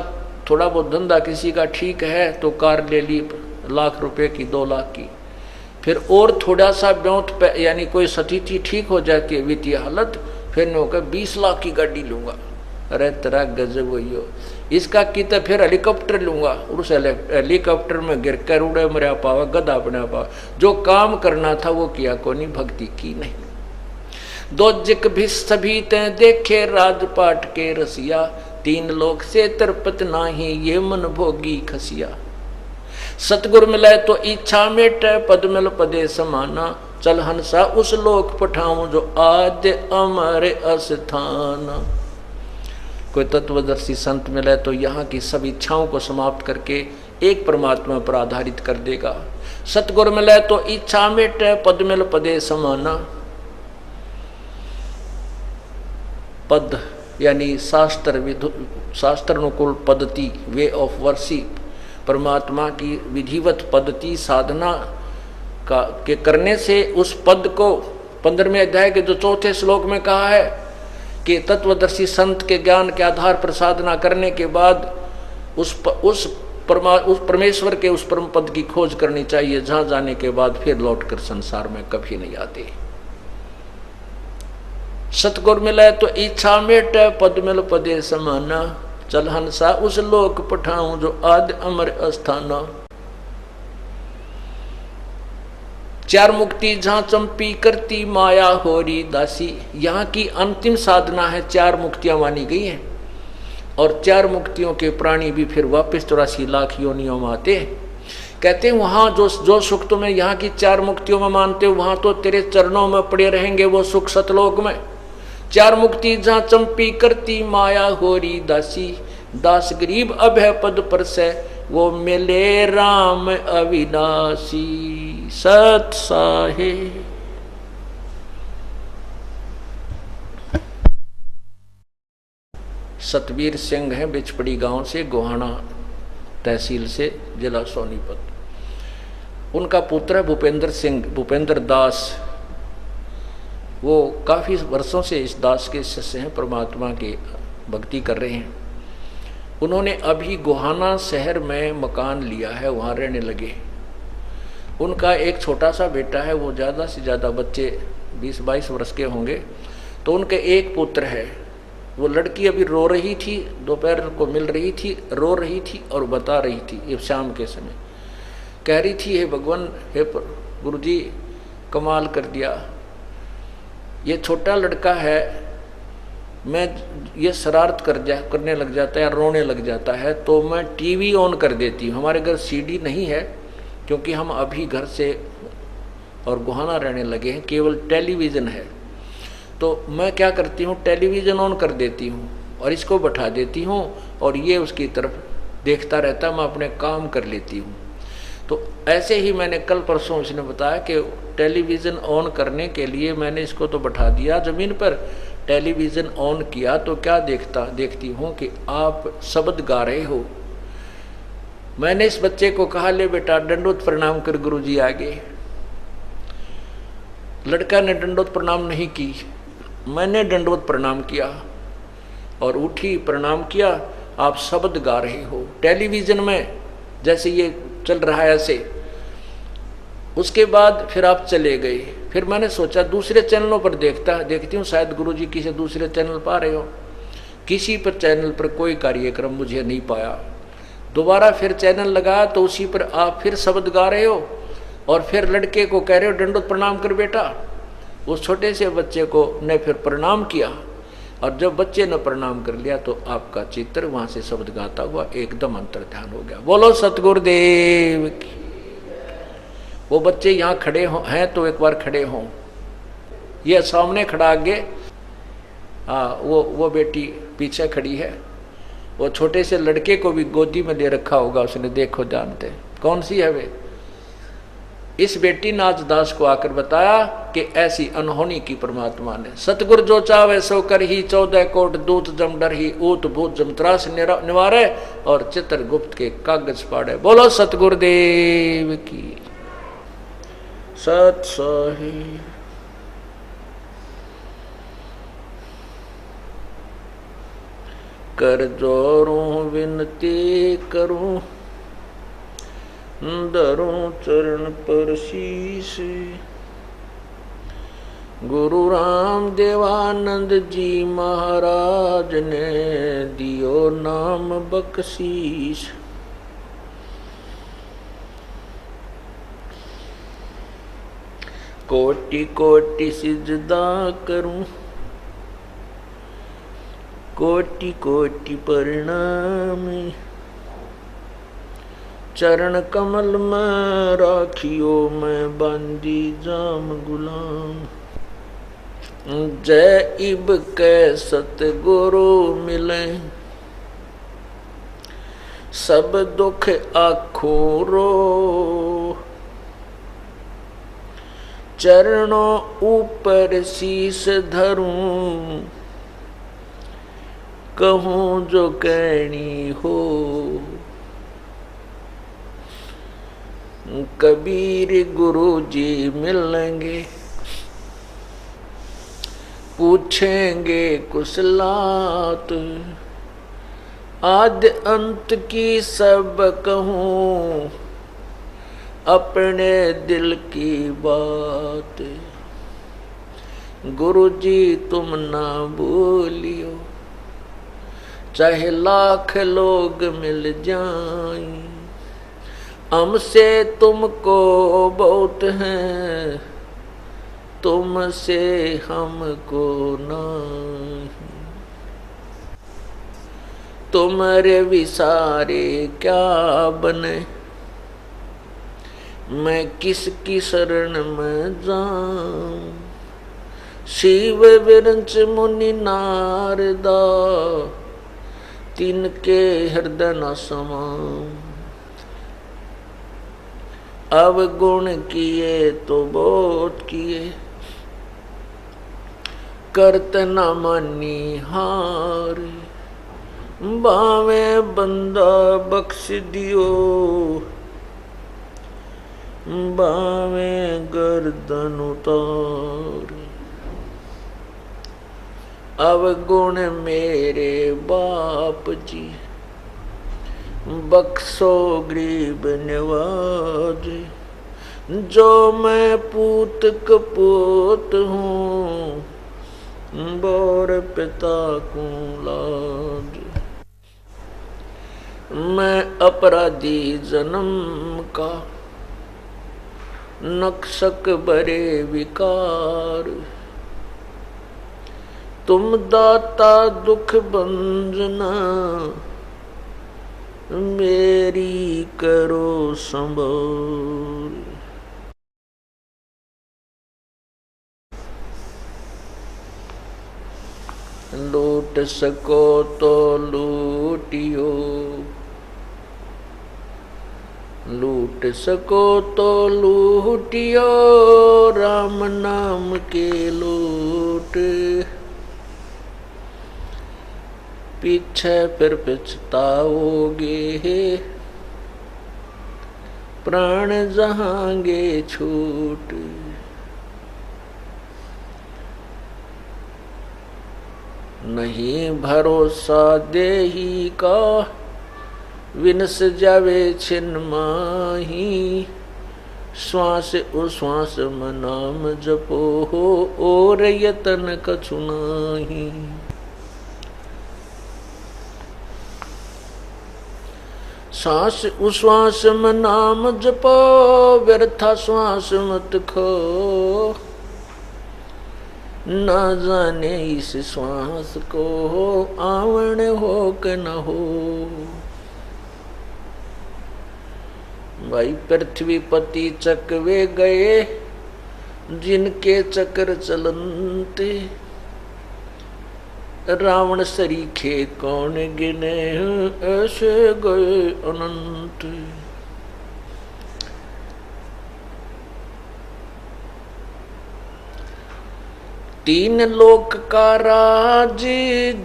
थोड़ा बहुत धंधा किसी का ठीक है तो कार ले ली लाख रुपए की, 2 लाख की। फिर और थोड़ा सा ब्योंत यानी कोई स्थिति ठीक हो जाती है वित्तीय हालत, फिर नो का 20 लाख की गाड़ी लूंगा। अरे तेरा गजब वही हो। इसका की तो फिर हेलीकॉप्टर लूंगा, उस हेलीकॉप्टर में गिर कर उड़े मरा पावा, गधा बना पावा। जो काम करना था वो किया को नहीं, भक्ति की नहीं। दो जिक भी सभी ते देखे राजपाट के रसिया, 3 लोक से तरपत नाही ये मन भोगी खसिया। सतगुर मिले तो इच्छा मेटे, पद मिल पदे समाना, चल हंसा उस लोक पठाऊं जो आद्य अमर अस्थान। कोई तत्वदर्शी संत मिले तो यहाँ की सब इच्छाओं को समाप्त करके एक परमात्मा पर आधारित कर देगा। सतगुर मिले तो इच्छा मेटे, पद मिल पदे समाना। पद यानी शास्त्र अनुकूल पद्धति, वे ऑफ वर्शिप, परमात्मा की विधिवत पद्धति साधना के करने से उस पद को 15वें अध्याय के जो 4थे श्लोक में कहा है कि तत्वदर्शी संत के ज्ञान के आधार पर साधना करने के बाद उस परमेश्वर के उस परम पद की खोज करनी चाहिए, जहां जाने के बाद फिर लौटकर संसार में कभी नहीं आते। सतगुर मिले तो इच्छा मेटे, पद मिल पदे समाना, चल हंसा उस लोक पठाऊं जो आद्य अमर अस्थाना। 4 मुक्ति जहां चंपी करती माया होरी दासी। यहाँ की अंतिम साधना है, 4 मुक्तियां मानी गई हैं और 4 मुक्तियों के प्राणी भी फिर वापस 84 लाख योनियों में आते हैं। कहते हैं वहां जो सुख तुम्हें यहाँ की 4 मुक्तियों में मानते हो, वहां तो तेरे चरणों में पड़े रहेंगे वो सुख सतलोक में। 4 मुक्ति जहां चंपी करती माया होरी दासी, दास गरीब अभय पद पर से वो मिले राम अविनाशी। सत साहे सतवीर सिंह है, बिचपड़ी गांव से, गोहाना तहसील से, जिला सोनीपत। उनका पुत्र है भूपेंद्र दास। वो काफी वर्षों से इस दास के शिष्य हैं, परमात्मा की भक्ति कर रहे हैं। उन्होंने अभी गोहाना शहर में मकान लिया है, वहाँ रहने लगे। उनका एक छोटा सा बेटा है, वो ज़्यादा से ज़्यादा बच्चे 20-22 वर्ष के होंगे। तो उनके एक पुत्र है। वो लड़की अभी रो रही थी, दोपहर को मिल रही थी, रो रही थी और बता रही थी, ये शाम के समय कह रही थी, हे भगवान, हे गुरुजी, कमाल कर दिया। ये छोटा लड़का है, मैं ये शरारत करने लग जाता है या रोने लग जाता है तो मैं टीवी ऑन कर देती हूँ। हमारे घर सीडी नहीं है क्योंकि हम अभी घर से और गोहाना रहने लगे हैं, केवल टेलीविज़न है। तो मैं क्या करती हूँ, टेलीविज़न ऑन कर देती हूँ और इसको बैठा देती हूँ और ये उसकी तरफ देखता रहता, मैं अपने काम कर लेती हूँ। तो ऐसे ही मैंने कल परसों इसने बताया कि टेलीविज़न ऑन करने के लिए मैंने इसको तो बैठा दिया ज़मीन पर, टेलीविज़न ऑन किया तो क्या देखती हूँ कि आप शब्द गा रहे हो। मैंने इस बच्चे को कहा, ले बेटा दंडोत प्रणाम कर गुरुजी आगे। लड़का ने दंडोत प्रणाम नहीं की, मैंने दंडोत प्रणाम किया और उठी प्रणाम किया। आप शब्द गा रहे हो टेलीविज़न में, जैसे ये चल रहा है ऐसे। उसके बाद फिर आप चले गए। फिर मैंने सोचा दूसरे चैनलों पर देखती हूँ, शायद गुरुजी किसी दूसरे चैनल पा रहे हो। किसी पर चैनल पर कोई कार्यक्रम मुझे नहीं पाया। दोबारा फिर चैनल लगाया तो उसी पर आप फिर शब्द गा रहे हो और फिर लड़के को कह रहे हो दंडोत प्रणाम कर बेटा। उस छोटे से बच्चे को ने फिर प्रणाम किया और जब बच्चे ने प्रणाम कर लिया तो आपका चित्र वहाँ से शब्द गाता हुआ एकदम अंतर ध्यान हो गया। बोलो सतगुरुदेव की। वो बच्चे यहाँ खड़े हैं तो एक बार खड़े हों। ये सामने खड़ा आगे, हाँ वो बेटी पीछे खड़ी है। वो छोटे से लड़के को भी गोदी में ले रखा होगा उसने, देखो जानते कौन सी है वे। इस बेटी ने आज दास को आकर बताया कि ऐसी अनहोनी की परमात्मा ने। सतगुर जो चावे सो कर ही, 14 कोट दूत जम डर ही, ऊत भूत जम त्रास निवारे और चित्रगुप्त के कागज पाड़े। बोलो सतगुरुदेव की। सत साही। कर जोरों विनती करूं, धरूं चरण पर शीश। गुरु राम देवानंद जी महाराज ने दियो नाम बख्शीश। कोटि कोटि सिजदा करूं, कोटि कोटि प्रणाम। चरण कमल में राखियो मैं बांदी जाम गुलाम। जय इब के सतगुरु मिले, सब दुख आखों रो। चरणों ऊपर शीश धरूं, कहूं जो कहनी हो। कबीर गुरु जी मिलेंगे, पूछेंगे कुशलात। आदि अंत की सब कहूं, अपने दिल की बात। गुरु जी तुम ना भूलियो, चाहे लाख लोग मिल जाएं। हमसे तुमको बहुत है, तुमसे हमको नहीं। तुम्हारे विसारे क्या बने, मैं किसकी शरण में जाऊं। शिव विरंच मुनि नारदा, तिनके हृदय न समाऊं। अवगुण किए तो बहुत किए, करत न मानी हार। बावे बंदा बख्श दियो, बावे गर्दन उतार। अवगुण मेरे बाप जी, बख्शो गरीब नवाज। जो मैं पूत कपूत हूँ, बोर पिता को लाज। मैं अपराधी जन्म का, नक्शक बरे विकार। तुम दाता दुख भंजना, मेरी करो संभाल। लूट सको तो लूटियो, लूट सको तो लूटियो। राम नाम के लूट, पीछे फिर पछताओगे। प्राण जहांगे छूट, नहीं भरोसा देही का। विनस जावे छिन माही, श्वास उश्वास में नाम जपो हो। और यतन कछु नाही, सांस उश्वास में नाम जपो। व्यर्था श्वास मत खो, न जाने इस श्वास को आवण हो कि न हो। भाई पृथ्वी पति चकवे गए, जिनके चक्र चलनते। रावण सरीखे कौन गिने, ऐसे गए अनंत। तीन लोक का राज,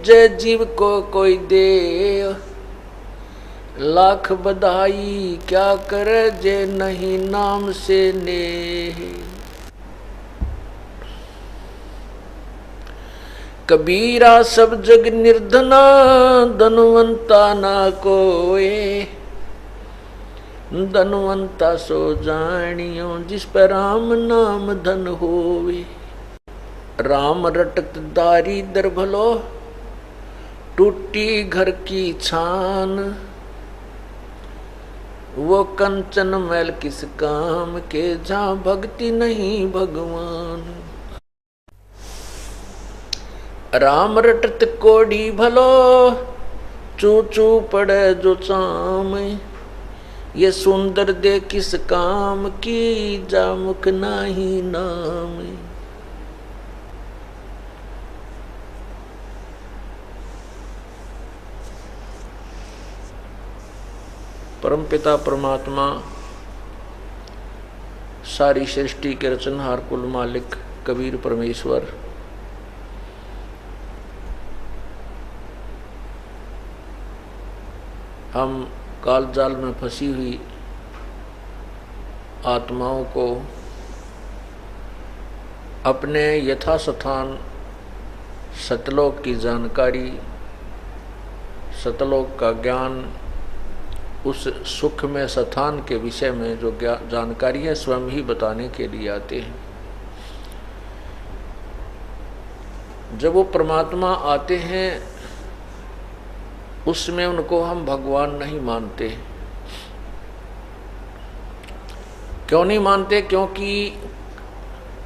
जय जीव को कोई दे। लाख बधाई क्या करे, जे नहीं नाम से नेह। कबीरा सब जग निर्धना, धनवंता ना कोए। धनवंता सो जानियो, जिस पर राम नाम धन होवे। राम रटत दारिद्र भलो, टूटी घर की छान। वो कंचन मैल किस काम के, जहाँ भक्ति नहीं भगवान। राम रटत कोड़ी भलो, चू चू पड़े जो चाम। ये सुंदर दे किस काम की, जा मुख नाही नाम। परमपिता परमात्मा, सारी सृष्टि के रचनहार कुल मालिक कबीर परमेश्वर, हम काल जाल में फंसी हुई आत्माओं को अपने यथास्थान सतलोक की जानकारी, सतलोक का ज्ञान, उस सुख में स्थान के विषय में जो जानकारी है स्वयं ही बताने के लिए आते हैं। जब वो परमात्मा आते हैं उसमें उनको हम भगवान नहीं मानते। क्यों नहीं मानते? क्योंकि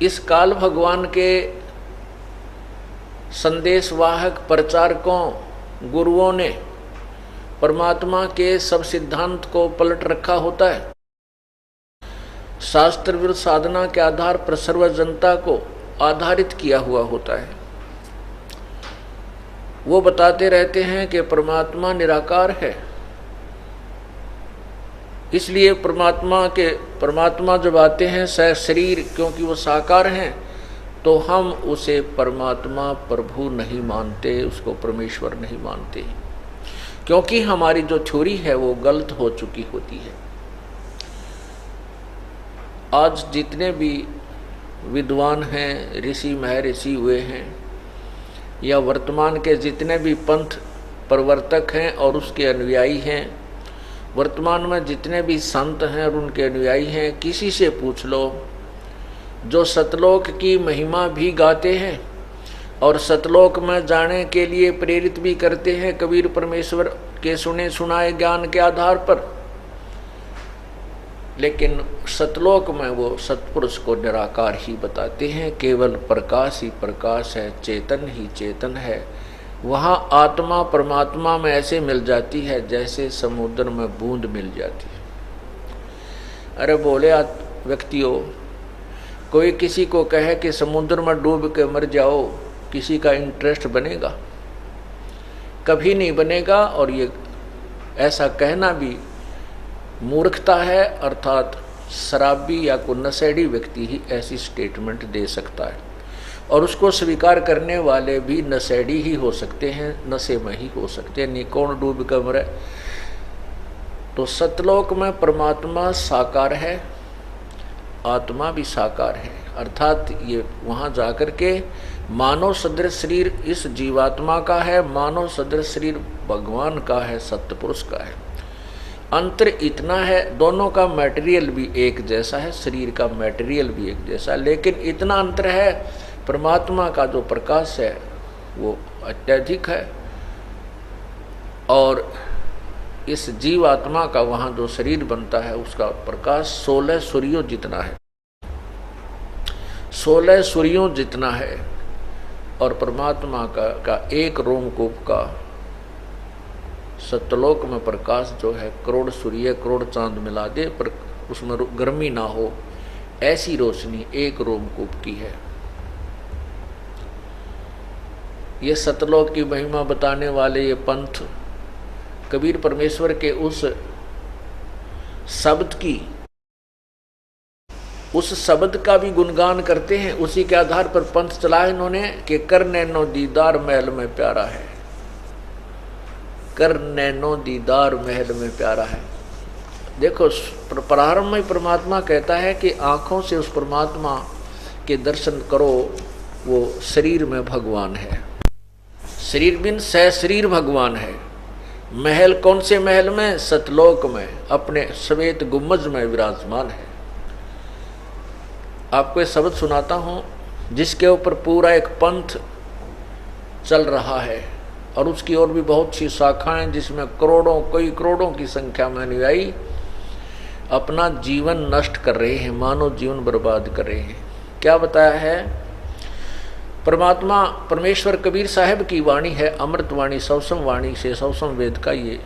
इस काल भगवान के संदेशवाहक प्रचारकों, गुरुओं ने परमात्मा के सब सिद्धांत को पलट रखा होता है। शास्त्र विरुद्ध साधना के आधार पर सर्व जनता को आधारित किया हुआ होता है। वो बताते रहते हैं कि परमात्मा निराकार है, इसलिए परमात्मा जब आते हैं शरीर, क्योंकि वो साकार हैं, तो हम उसे परमात्मा प्रभु नहीं मानते, उसको परमेश्वर नहीं मानते, क्योंकि हमारी जो थ्योरी है वो गलत हो चुकी होती है। आज जितने भी विद्वान हैं, ऋषि महर्षि हुए हैं, या वर्तमान के जितने भी पंथ प्रवर्तक हैं और उसके अनुयायी हैं, वर्तमान में जितने भी संत हैं और उनके अनुयायी हैं, किसी से पूछ लो जो सतलोक की महिमा भी गाते हैं और सतलोक में जाने के लिए प्रेरित भी करते हैं कबीर परमेश्वर के सुने सुनाए ज्ञान के आधार पर, लेकिन सतलोक में वो सतपुरुष को निराकार ही बताते हैं। केवल प्रकाश ही प्रकाश है, चेतन ही चेतन है। वहाँ आत्मा परमात्मा में ऐसे मिल जाती है जैसे समुद्र में बूंद मिल जाती है। अरे बोले व्यक्तियों, कोई किसी को कहे कि समुद्र में डूब के मर जाओ, किसी का इंटरेस्ट बनेगा? कभी नहीं बनेगा। और ये ऐसा कहना भी मूर्खता है, अर्थात शराबी या कोई नशेड़ी व्यक्ति ही ऐसी स्टेटमेंट दे सकता है, और उसको स्वीकार करने वाले भी नशेड़ी ही हो सकते हैं, नशे में ही हो सकते हैं, नहीं कौन डूब कर मरे। तो सतलोक में परमात्मा साकार है, आत्मा भी साकार है, अर्थात ये वहाँ जाकर के मानव सदृश शरीर इस जीवात्मा का है, मानव सदृश शरीर भगवान का है, सत्पुरुष का है। अंतर इतना है, दोनों का मटेरियल भी एक जैसा है, शरीर का मटेरियल भी एक जैसा है, लेकिन इतना अंतर है, परमात्मा का जो प्रकाश है वो अत्यधिक है, और इस जीवात्मा का वहाँ जो शरीर बनता है उसका प्रकाश 16 सूर्यों जितना है, 16 सूर्यों जितना है। और परमात्मा का एक रोमकूप का सतलोक में प्रकाश जो है करोड़ सूर्य करोड़ चांद मिला दे पर उसमें गर्मी ना हो, ऐसी रोशनी एक रोमकूप की है। ये सतलोक की महिमा बताने वाले ये पंथ कबीर परमेश्वर के उस शब्द का भी गुणगान करते हैं। उसी के आधार पर पंथ चला है इन्होंने कि कर नैनो दीदार महल में प्यारा है, कर नैनो दीदार महल में प्यारा है। देखो प्रारंभ में परमात्मा कहता है कि आँखों से उस परमात्मा के दर्शन करो, वो शरीर में भगवान है। शरीर बिन सशरीर भगवान है। महल कौन से महल में? सतलोक में, अपने श्वेत गुम्बज में विराजमान है। आपको एक शब्द सुनाता हूँ जिसके ऊपर पूरा एक पंथ चल रहा है और उसकी और भी बहुत सी शाखाएं, जिसमें करोड़ों, कई करोड़ों की संख्या में अनुयायी अपना जीवन नष्ट कर रहे हैं, मानव जीवन बर्बाद कर रहे हैं। क्या बताया है? परमात्मा परमेश्वर कबीर साहब की वाणी है, अमृत वाणी, सवसम वाणी से सवसम वेद का ये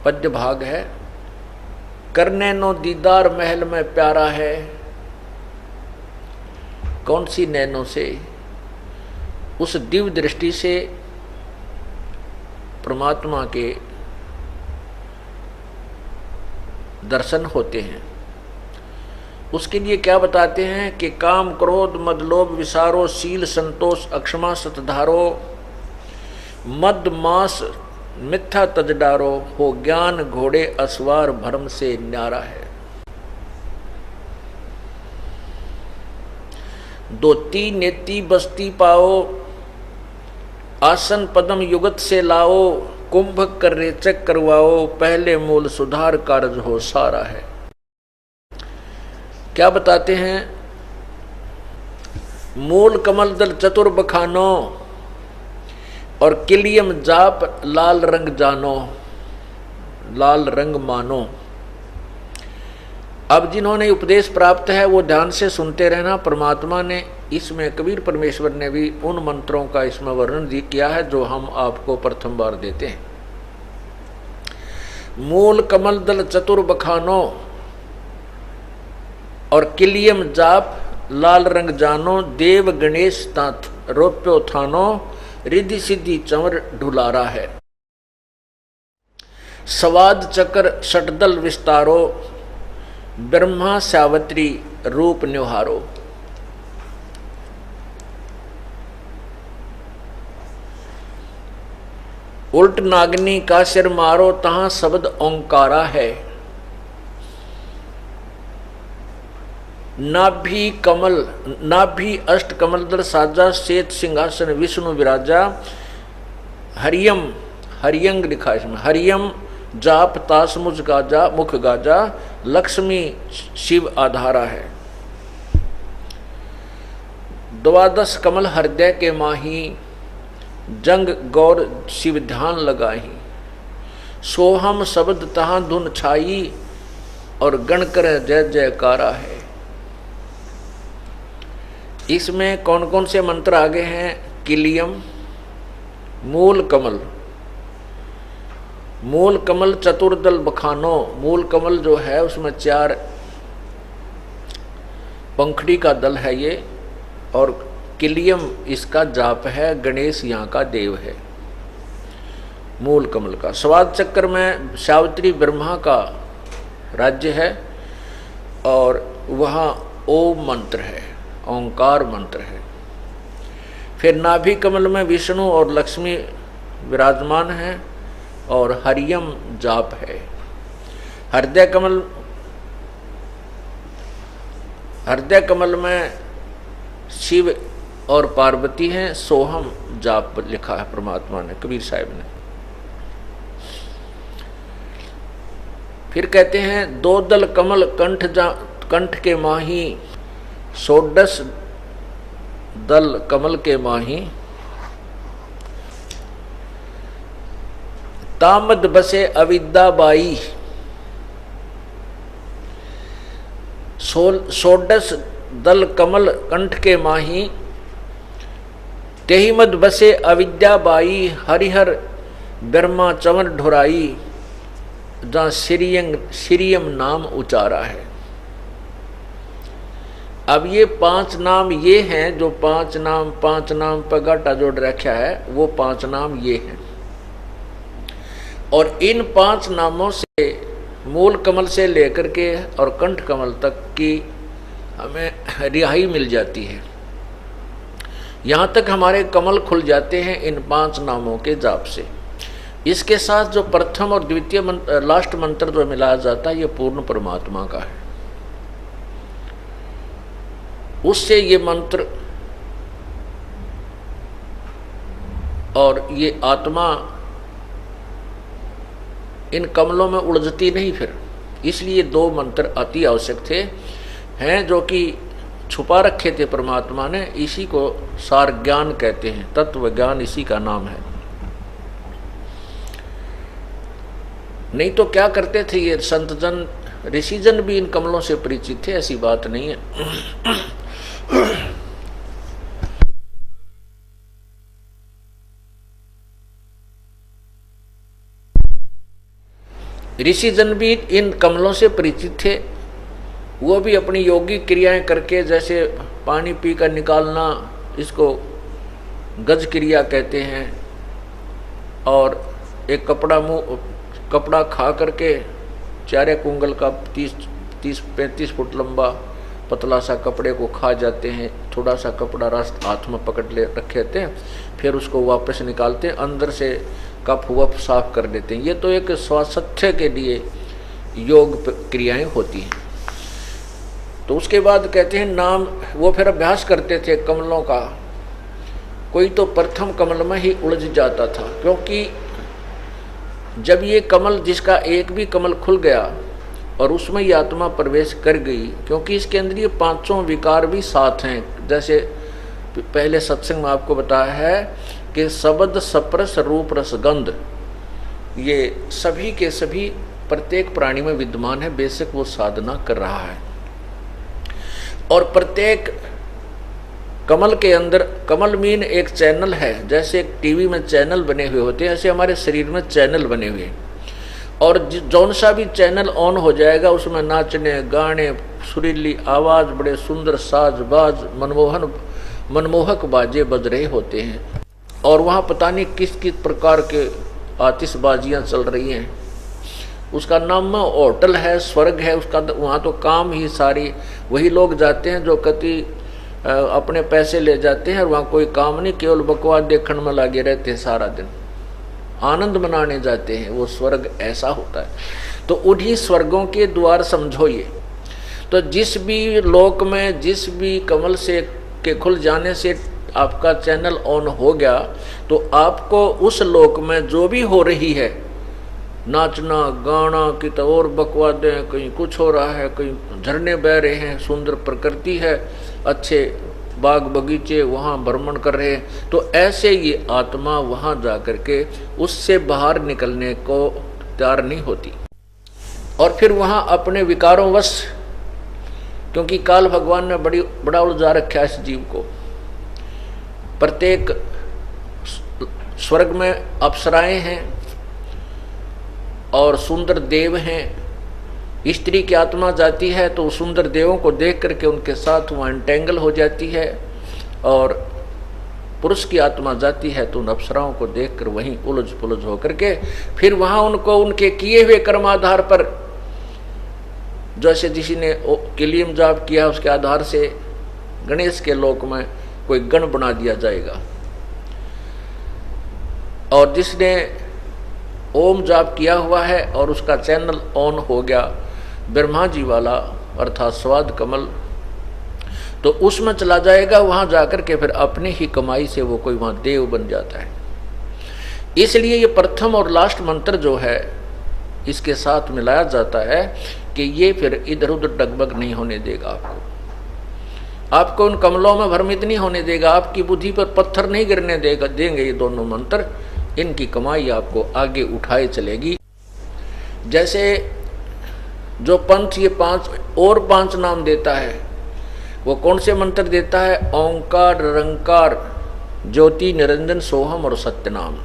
पद्य भाग है। करने नो दीदार महल में प्यारा है। कौन सी नैनों से? उस दिव्य दृष्टि से परमात्मा के दर्शन होते हैं। उसके लिए क्या बताते हैं कि काम, क्रोध, मद, लोभ, विसारो, शील, संतोष, अक्षमा, सतधारो, मद, मास, मिथ्या तज डारो, हो ज्ञान घोड़े असवार, भरम से न्यारा है। दोती नेति बस्ती पाओ, आसन पदम युगत से लाओ, कुंभ कर रेचक करवाओ, पहले मूल सुधार कारज हो सारा है। क्या बताते हैं? मूल कमल दल चतुर बखानो और किलियम जाप लाल रंग जानो, लाल रंग मानो। अब जिन्होंने उपदेश प्राप्त है वो ध्यान से सुनते रहना। परमात्मा ने इसमें, कबीर परमेश्वर ने भी उन मंत्रों का इसमें वर्णन किया है जो हम आपको प्रथम बार देते हैं। मूल कमल दल चतुर बखानो और किलियम जाप लाल रंग जानो, देव गणेश तात रोप्यो थानो, रिद्धि सिद्धि चंवर ढुलारा है। सवाद चक्र षटदल विस्तारो, ब्रह्मा सावत्री रूप न्योहारो। उल्ट नागनी का सिर मारो, तहां शब्द ओंकारा है। नाभि कमल, नाभि अष्ट कमल दल साजा, श्वेत सिंहासन विष्णु विराजा। हरियम, हरियंग लिखा इसमें, हरियम जाप तास मुझ गाजा, मुख गाजा, लक्ष्मी शिव आधारा है। द्वादश कमल हृदय के माही, जंग गौर शिव ध्यान लगाही। सोहम शब्द तहां धुन छाई, और गण कर जय जयकारा है। इसमें कौन कौन से मंत्र आगे हैं? किलियम, मूल कमल, मूल कमल चतुर्दल बखानो। मूल कमल जो है उसमें 4 पंखड़ी का दल है ये, और किलियम इसका जाप है, गणेश यहाँ का देव है मूल कमल का। स्वाद चक्र में सावित्री ब्रह्मा का राज्य है और वहाँ ओम मंत्र है, ओंकार मंत्र है। फिर नाभि कमल में विष्णु और लक्ष्मी विराजमान है और हरियम जाप है। हृदय कमल में शिव और पार्वती हैं। सोहम जाप लिखा है परमात्मा ने, कबीर साहब ने। फिर कहते हैं 2 दल कमल कंठ के माही, 16 दल कमल के माही। तामद बसे अविद्या बाई, 16 दल कमल कंठ के माही। तेहि मद बसे अविद्या बाई, हरिहर ब्रह्मा चंवर ढुराई, जहाँ श्रीयम नाम उचारा है। अब ये 5 नाम ये हैं जो 5 नाम पर घाटा जोड़ रखा है, वो 5 नाम ये हैं। और इन 5 नामों से मूल कमल से लेकर के और कंठ कमल तक की हमें रिहाई मिल जाती है। यहाँ तक हमारे कमल खुल जाते हैं इन 5 नामों के जाप से। इसके साथ जो प्रथम और द्वितीय लास्ट मंत्र जो मिलाया जाता है, ये पूर्ण परमात्मा का है। उससे ये मंत्र और ये आत्मा इन कमलों में उलझती नहीं फिर। इसलिए दो मंत्र अति आवश्यक थे, हैं जो कि छुपा रखे थे परमात्मा ने। इसी को सार ज्ञान कहते हैं, तत्व ज्ञान इसी का नाम है। नहीं तो क्या करते थे ये संत जन, ऋषि जन भी इन कमलों से परिचित थे, ऐसी बात नहीं है। ऋषि जन भी इन कमलों से परिचित थे। वो भी अपनी योगिक क्रियाएं करके, जैसे पानी पी कर निकालना, इसको गज क्रिया कहते हैं, और एक कपड़ा खा करके चारे कुंगल का 30-35 फुट लंबा पतला सा कपड़े को खा जाते हैं। थोड़ा सा कपड़ा हाथ में पकड़ ले रखे थे, फिर उसको वापस निकालते हैं, अंदर से कफ वफ साफ कर देते हैं। ये तो एक स्वास्थ्य के लिए योग क्रियाएं होती हैं। तो उसके बाद कहते हैं नाम, वो फिर अभ्यास करते थे कमलों का। कोई तो प्रथम कमल में ही उलझ जाता था, क्योंकि जब ये कमल, जिसका एक भी कमल खुल गया और उसमें ये आत्मा प्रवेश कर गई, क्योंकि इसके अंदर ये पांचों विकार भी साथ हैं। जैसे पहले सत्संग में आपको बताया है कि शब्द स्पर्श रूप रस गंध, ये सभी के सभी प्रत्येक प्राणी में विद्यमान है, बेशक वो साधना कर रहा है। और प्रत्येक कमल के अंदर, कमल मीन एक चैनल है। जैसे एक टीवी में चैनल बने हुए होते हैं, ऐसे हमारे शरीर में चैनल बने हुए हैं। और जौन सा भी चैनल ऑन हो जाएगा, उसमें नाचने गाने, सुरीली आवाज़, बड़े सुंदर साज बाज, मनमोहक बाजे बज रहे होते हैं। और वहाँ पता नहीं किस किस प्रकार के आतिशबाजियाँ चल रही हैं। उसका नाम होटल है, स्वर्ग है उसका। वहाँ तो काम ही सारी वही लोग जाते हैं जो कति अपने पैसे ले जाते हैं, और वहाँ कोई काम नहीं, केवल बकवास देखने में लगे रहते हैं सारा दिन, आनंद मनाने जाते हैं। वो स्वर्ग ऐसा होता है। तो उन्हीं स्वर्गों के द्वार समझो ये। तो जिस भी लोक में, जिस भी कमल से के खुल जाने से आपका चैनल ऑन हो गया, तो आपको उस लोक में जो भी हो रही है, नाचना गाना की तो और बकवादें, कहीं कुछ हो रहा है, कहीं झरने बह रहे हैं, सुंदर प्रकृति है, अच्छे बाग बगीचे, वहाँ भ्रमण कर रहे हैं। तो ऐसे ये आत्मा वहाँ जा कर के उससे बाहर निकलने को तैयार नहीं होती, और फिर वहाँ अपने विकारों वश, क्योंकि काल भगवान ने बड़ा उलझा रखा है इस जीव को। प्रत्येक स्वर्ग में अप्सराएं हैं और सुंदर देव हैं। स्त्री की आत्मा जाती है तो सुंदर देवों को देख करके उनके साथ वहाँ एंटेंगल हो जाती है, और पुरुष की आत्मा जाती है तो उन अप्सराओं को देखकर वहीं उलझ पुलझ होकर के फिर वहाँ उनको उनके किए हुए कर्माधार पर, जैसे किसी ने किलियम जाप किया उसके आधार से गणेश के लोक में कोई गण बना दिया जाएगा, और जिसने ओम जाप किया हुआ है और उसका चैनल ऑन हो गया ब्रह्मा जी वाला अर्थात स्वाद कमल, तो उसमें चला जाएगा। वहाँ जाकर के फिर अपनी ही कमाई से वो कोई वहाँ देव बन जाता है। इसलिए ये प्रथम और लास्ट मंत्र जो है इसके साथ मिलाया जाता है कि ये फिर इधर उधर डगमग नहीं होने देगा आपको उन कमलों में भ्रमित नहीं होने देगा, आपकी बुद्धि पर पत्थर नहीं गिरने देंगे ये दोनों मंत्र। इनकी कमाई आपको आगे उठाए चलेगी। जैसे जो पंथ ये 5 नाम देता है, वो कौन से मंत्र देता है? ओंकार, निरंकार, ज्योति, निरंजन, सोहम और सत्यनाम।